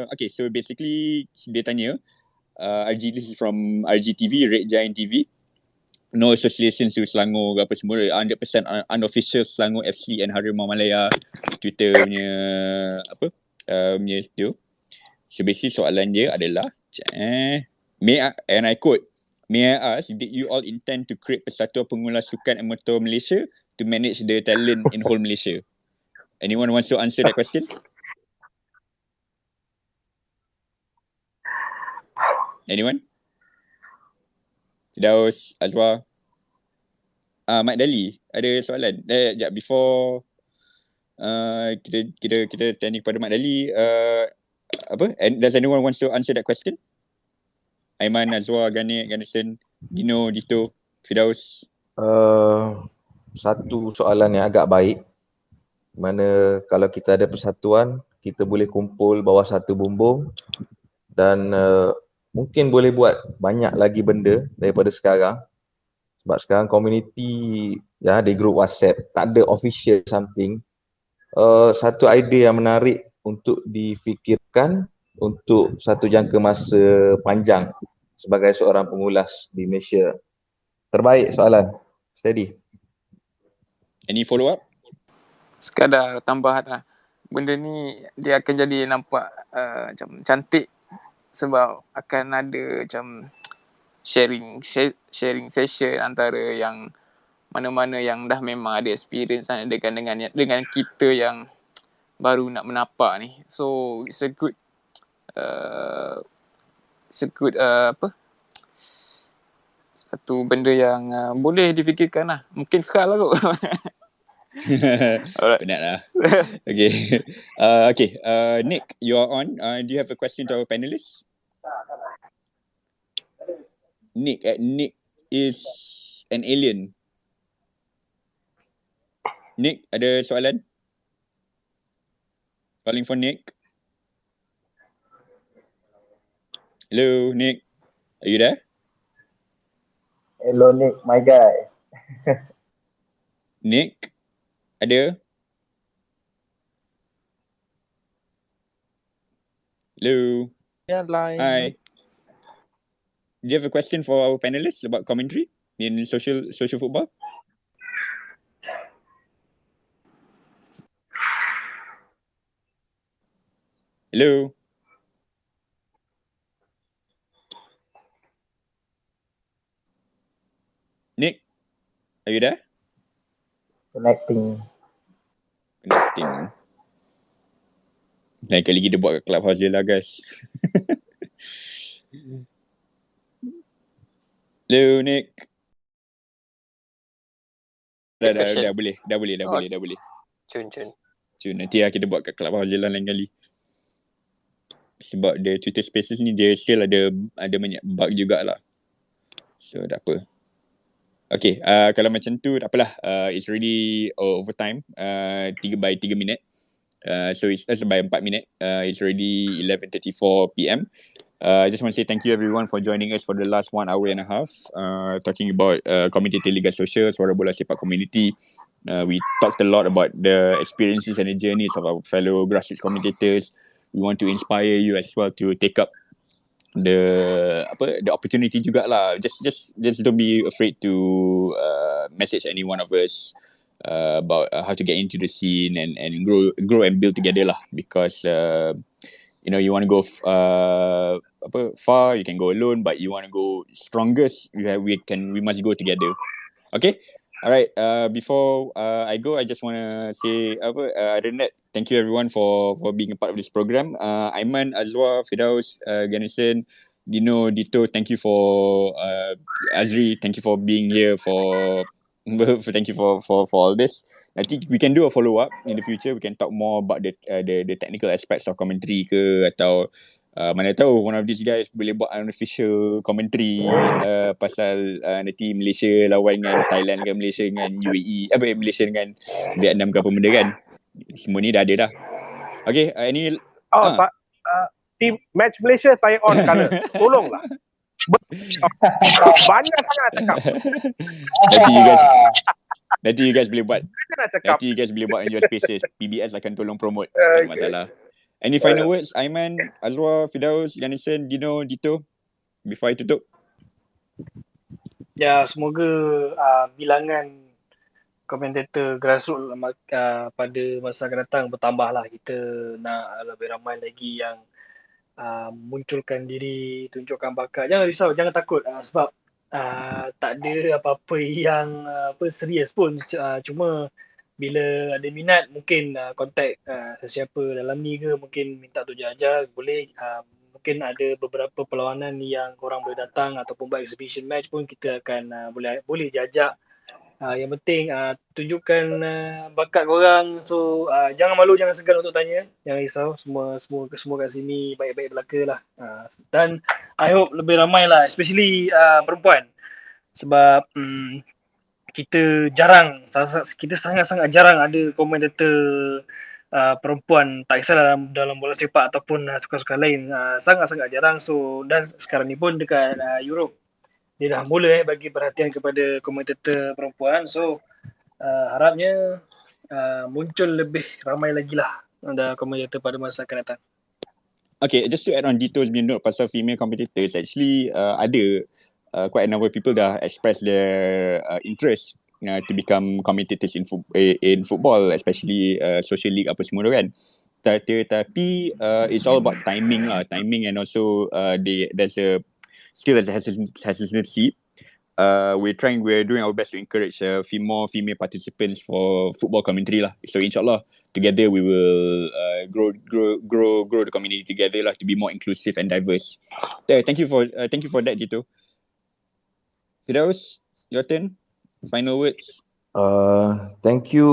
Okay, so basically dia tanya, this is from IGTV, Red Giant TV. No association to Selangor ke apa semua, 100% unofficial Selangor FC and Harimau Malaya Twitter punya punya itu. So basically soalan dia adalah and I quote, may I ask, did you all intend to create Persatuan Pengulas Sukan Amatur Malaysia to manage the talent in whole Malaysia? Anyone wants to answer that question? Anyone? Firdaus, Azwa, Mat Dali, ada soalan? Sekejap, before kita tanya kepada Mat Dali, and does anyone wants to answer that question? Aiman, Azwa, Ganesan, Dino, Dito, Firdaus. Satu soalan yang agak baik, mana kalau kita ada persatuan, kita boleh kumpul bawah satu bumbung dan mungkin boleh buat banyak lagi benda daripada sekarang. Sebab sekarang community di grup WhatsApp tak ada official something. Satu idea yang menarik untuk difikirkan untuk satu jangka masa panjang sebagai seorang pengulas di Malaysia. Terbaik soalan. Steady. Any follow up? Sekadar tambahan lah. Benda ni dia akan jadi nampak macam cantik sebab akan ada macam sharing session antara yang mana-mana yang dah memang ada experience dengan kita yang baru nak menapak ni. So it's a good satu benda yang boleh difikirkan lah. Mungkin khal lah kot. Alright. Penat lah. Okay. Nick, you are on. Do you have a question to our panelists? Nick is an alien. Nick, ada soalan? Calling for Nick. Hello, Nick. Are you there? Hello Nick, my guy. Nick, ada? Hello. Hi. Do you have a question for our panelists about commentary in social football? Hello. Nick, are you there? Connecting. Lain kali kita buat kat Clubhouse je lah guys. Hello Nick. Dah boleh. Cun. Nanti lah kita buat kat Clubhouse je lah lain kali. Sebab the Twitter Spaces ni dia still ada banyak bug jugalah. So tak apa. Okay, kalau macam tu tak apalah. It's already overtime. 3 minit. So it's by 4 minit. It's already 11:34 PM. I just want to say thank you everyone for joining us for the last 1 hour and a half, talking about Commentator Liga Sosial, Suara Bola Sepak Community. We talked a lot about the experiences and the journeys of our fellow grassroots commentators. We want to inspire you as well to take up the opportunity jugalah. Just don't be afraid to message any one of us about how to get into the scene and grow and build together lah, because you want to go far, you can go alone, but you want to go strongest, we must go together. Okay. All right. Before I go, I just want to say, Renet, thank you everyone for being a part of this program. Aiman, Azwa, Firdaus, Ganesan, Dino, Dito, thank you for Azri, thank you for being here thank you for all this. I think we can do a follow up in the future. We can talk more about the technical aspects of commentary ke, atau mana tahu one of these guys boleh buat unofficial commentary pasal nanti Malaysia lawan dengan Thailand ke, Malaysia dengan UAE, Malaysia dengan Vietnam ke apa benda kan. Semua ni dah ada dah. Okay, Team match Malaysia saya on color. Tolonglah. Banyak sangat cakap. Nanti you guys boleh buat. Nanti you guys boleh buat in your spaces. PBS akan tolong promote. Tak ada masalah. Any final words, Aiman, Azwa, Firdaus, Ganesan, Dino, Dito, before I tutup? Ya, semoga bilangan komentator grassroots pada masa akan datang bertambah lah. Kita nak lebih ramai lagi yang munculkan diri, tunjukkan bakat. Jangan risau, jangan takut sebab tak ada apa-apa yang serius pun. Cuma bila ada minat, mungkin kontak sesiapa dalam ni ke, mungkin minta tunjuk ajar, boleh. Mungkin ada beberapa perlawanan yang korang boleh datang ataupun buat exhibition match pun kita akan boleh jajak. Yang penting tunjukkan bakat korang. So jangan malu, jangan segan untuk tanya. Jangan risau, semua kat sini baik-baik belaka lah. Dan I hope lebih ramai lah, especially perempuan. Sebab kita sangat-sangat jarang ada komentator perempuan, tak kisah dalam bola sepak ataupun sukan-sukan lain. Sangat-sangat jarang. So dan sekarang ni pun dekat Europe dia dah mula bagi perhatian kepada komentator perempuan. So harapnya muncul lebih ramai lagi lah komentator pada masa akan datang. Okay, just to add on Dito's note pasal female competitors, actually ada quite a number of people dah express their interest to become commentators in football, especially social league apa semua tu kan. Tapi it's all about timing and also there's a hesitancy. We're doing our best to encourage more female participants for football commentary lah. So insyaAllah together we will grow the community together lah, to be more inclusive and diverse. Thank you for that, Dito. Firdaus, your turn. Final words. Thank you.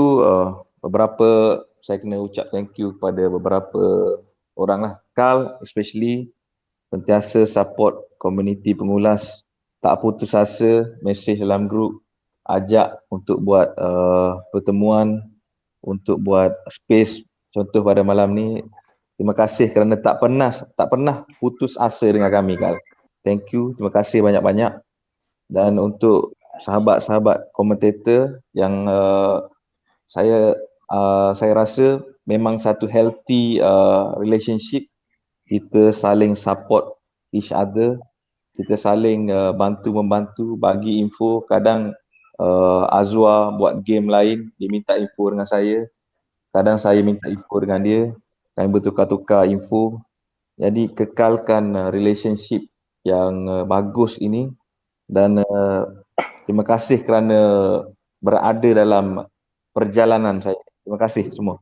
Beberapa saya kena ucap thank you kepada beberapa orang lah. Carl especially sentiasa support community pengulas, tak putus asa, message dalam group, ajak untuk buat pertemuan, untuk buat space, contoh pada malam ni. Terima kasih kerana tak pernah putus asa dengan kami, Carl. Thank you, terima kasih banyak-banyak. Dan untuk sahabat-sahabat komentator yang saya rasa memang satu healthy relationship kita saling support each other, kita saling bantu-membantu, bagi info. Kadang Azwa buat game lain, dia minta info dengan saya. Kadang saya minta info dengan dia. Kami bertukar-tukar info. Jadi kekalkan relationship yang bagus ini. Dan terima kasih kerana berada dalam perjalanan saya. Terima kasih semua.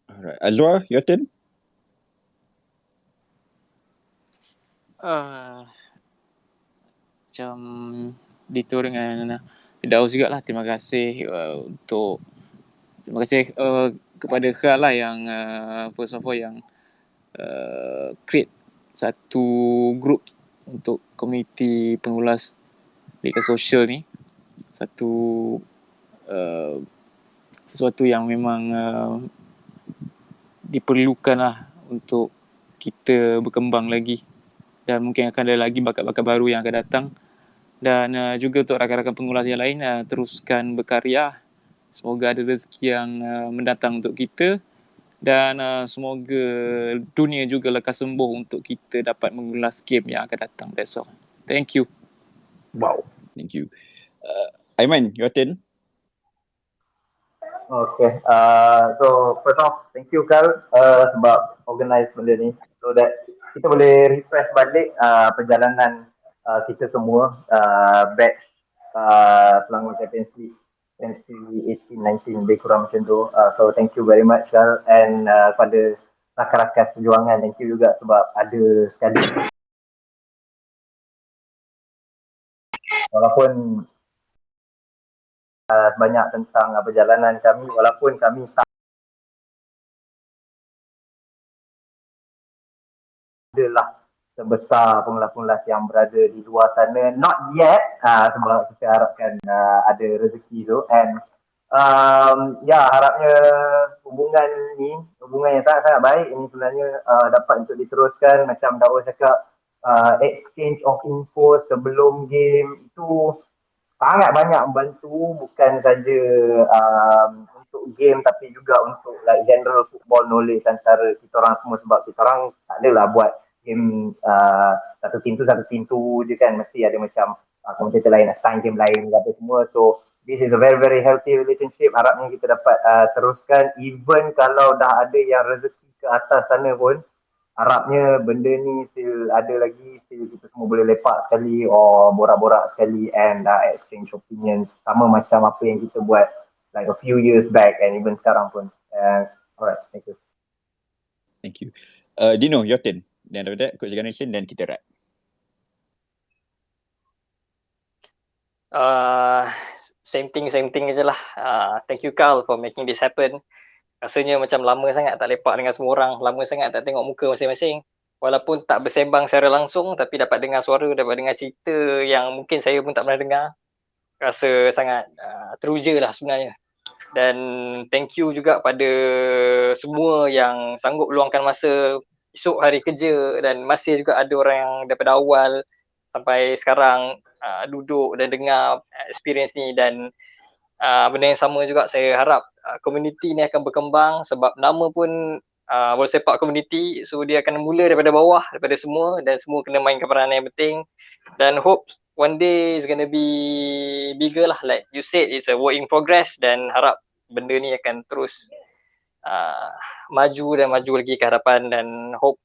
Alright. Azwa, your turn. Macam Dito dengan Firdaus juga lah. Terima kasih kepada Khal lah yang first of all yang create satu group untuk komuniti pengulas Liga Sosial ni. Sesuatu yang memang diperlukan lah untuk kita berkembang lagi, dan mungkin akan ada lagi bakat-bakat baru yang akan datang. Dan juga untuk rakan-rakan pengulas yang lain, teruskan berkarya. Semoga ada rezeki yang mendatang untuk kita, dan semoga dunia juga lekas sembuh untuk kita dapat mengulas game yang akan datang. That's all. Thank you. Wow. Thank you. Aiman, your turn. Okay. So first off, thank you Carl sebab organize benda ni, so that kita boleh refresh balik perjalanan kita semua batch Selangor Champions League 2018-19 lebih kurang macam tu. So thank you very much Carl, and pada rakan-rakan perjuangan, thank you juga sebab ada sekali walaupun banyak tentang perjalanan kami, walaupun kami tak adalah sebesar pengulas-pengulas yang berada di luar sana, not yet, sebab kita harapkan ada rezeki tu. And harapnya hubungan yang sangat-sangat baik ini sebenarnya dapat untuk diteruskan. Macam Daud cakap, exchange of info sebelum game itu sangat banyak membantu, bukan saja untuk game tapi juga untuk like general football knowledge antara kita orang semua, sebab kita orang tak adalah buat game satu tim tu je kan, mesti ada macam komentator lain assign game lain apa semua. So this is a very very healthy relationship. Harapnya kita dapat teruskan, even kalau dah ada yang rezeki ke atas sana pun, harapnya benda ni still ada lagi, still kita semua boleh lepak sekali or borak-borak sekali and exchange opinions, sama macam apa yang kita buat like a few years back and even sekarang pun. Alright, thank you. Thank you. Dino, your turn. Dan daripada Coach Ganesan dan kita wrap. Same thing je lah. Thank you Carl for making this happen. Rasanya macam lama sangat tak lepak dengan semua orang, lama sangat tak tengok muka masing-masing. Walaupun tak bersembang secara langsung, tapi dapat dengar suara, dapat dengar cerita yang mungkin saya pun tak pernah dengar. Rasa sangat teruja lah sebenarnya. Dan thank you juga pada semua yang sanggup luangkan masa esok hari kerja, dan masih juga ada orang yang daripada awal sampai sekarang duduk dan dengar experience ni. Dan benda yang sama juga, saya harap community ni akan berkembang, sebab nama pun bola sepak community, so dia akan mula daripada bawah, daripada semua, dan semua kena mainkan peranan yang penting. Dan hope one day is gonna be bigger lah, like you said, it's a work in progress, dan harap benda ni akan terus maju lagi ke hadapan, dan hope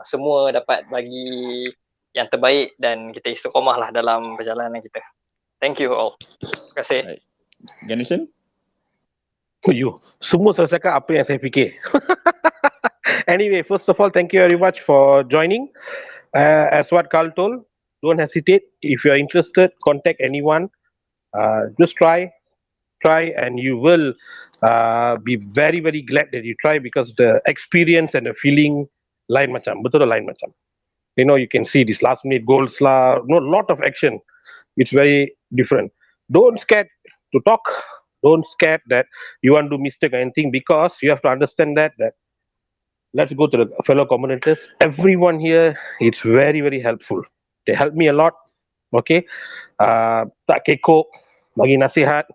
semua dapat bagi yang terbaik dan kita istiqomah lah dalam perjalanan kita. Thank you all. Terima kasih. Ganesan? Semua saya cakap apa yang saya fikir. Anyway, first of all, thank you very much for joining. As what Carl told, don't hesitate. If you are interested, contact anyone. Just try, and you will be very, very glad that you try, because the experience and the feeling lain macam. Betul lain macam. You know, you can see this last minute goals lah. No, lot of action. It's very different. Don't scared to talk. Don't scared that you want to do mistake or anything, because you have to understand that let's go to the fellow commentators. Everyone here, it's very, very helpful. They help me a lot. Okay. Tak kekok, bagi nasihat.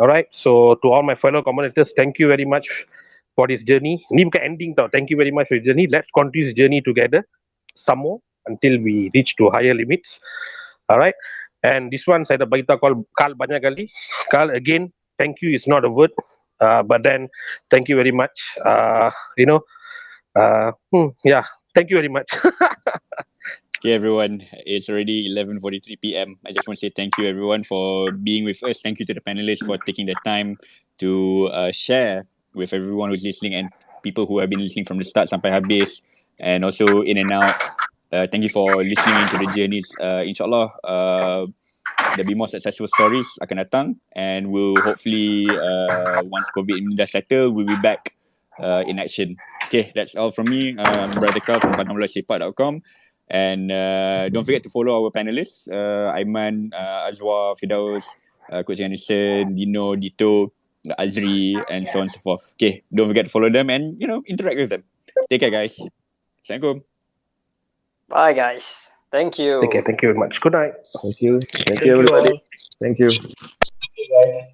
Alright. So to all my fellow commentators, thank you very much for this journey. Ni bukan ending tau. Thank you very much for your journey. Let's continue this journey together some more until we reach to higher limits. Alright. And this one saya dah beritahu Carl banyak kali. Carl, again, thank you is not a word. But then thank you very much. Yeah, thank you very much. Okay, everyone, it's already 11:43 p.m. I just want to say thank you, everyone, for being with us. Thank you to the panelists for taking the time to share with everyone who's listening and people who have been listening from the start sampai habis, and also in and out. Thank you for listening into the journeys. InsyaAllah, there'll be more successful stories akan datang, and we'll hopefully, once COVID dah settle, we'll be back in action. Okay, that's all from me. Brother Carl from panamulasepak.com. And don't forget to follow our panelists, Aiman, Azwa, Firdaus, Coach Anderson, Dino, Dito, Azri, and so on and so forth. Okay, don't forget to follow them and, interact with them. Take care, guys. Assalamualaikum. Bye, guys. Thank you. Thank you very much. Good night. Thank you everybody. Thank you. Thank you, guys.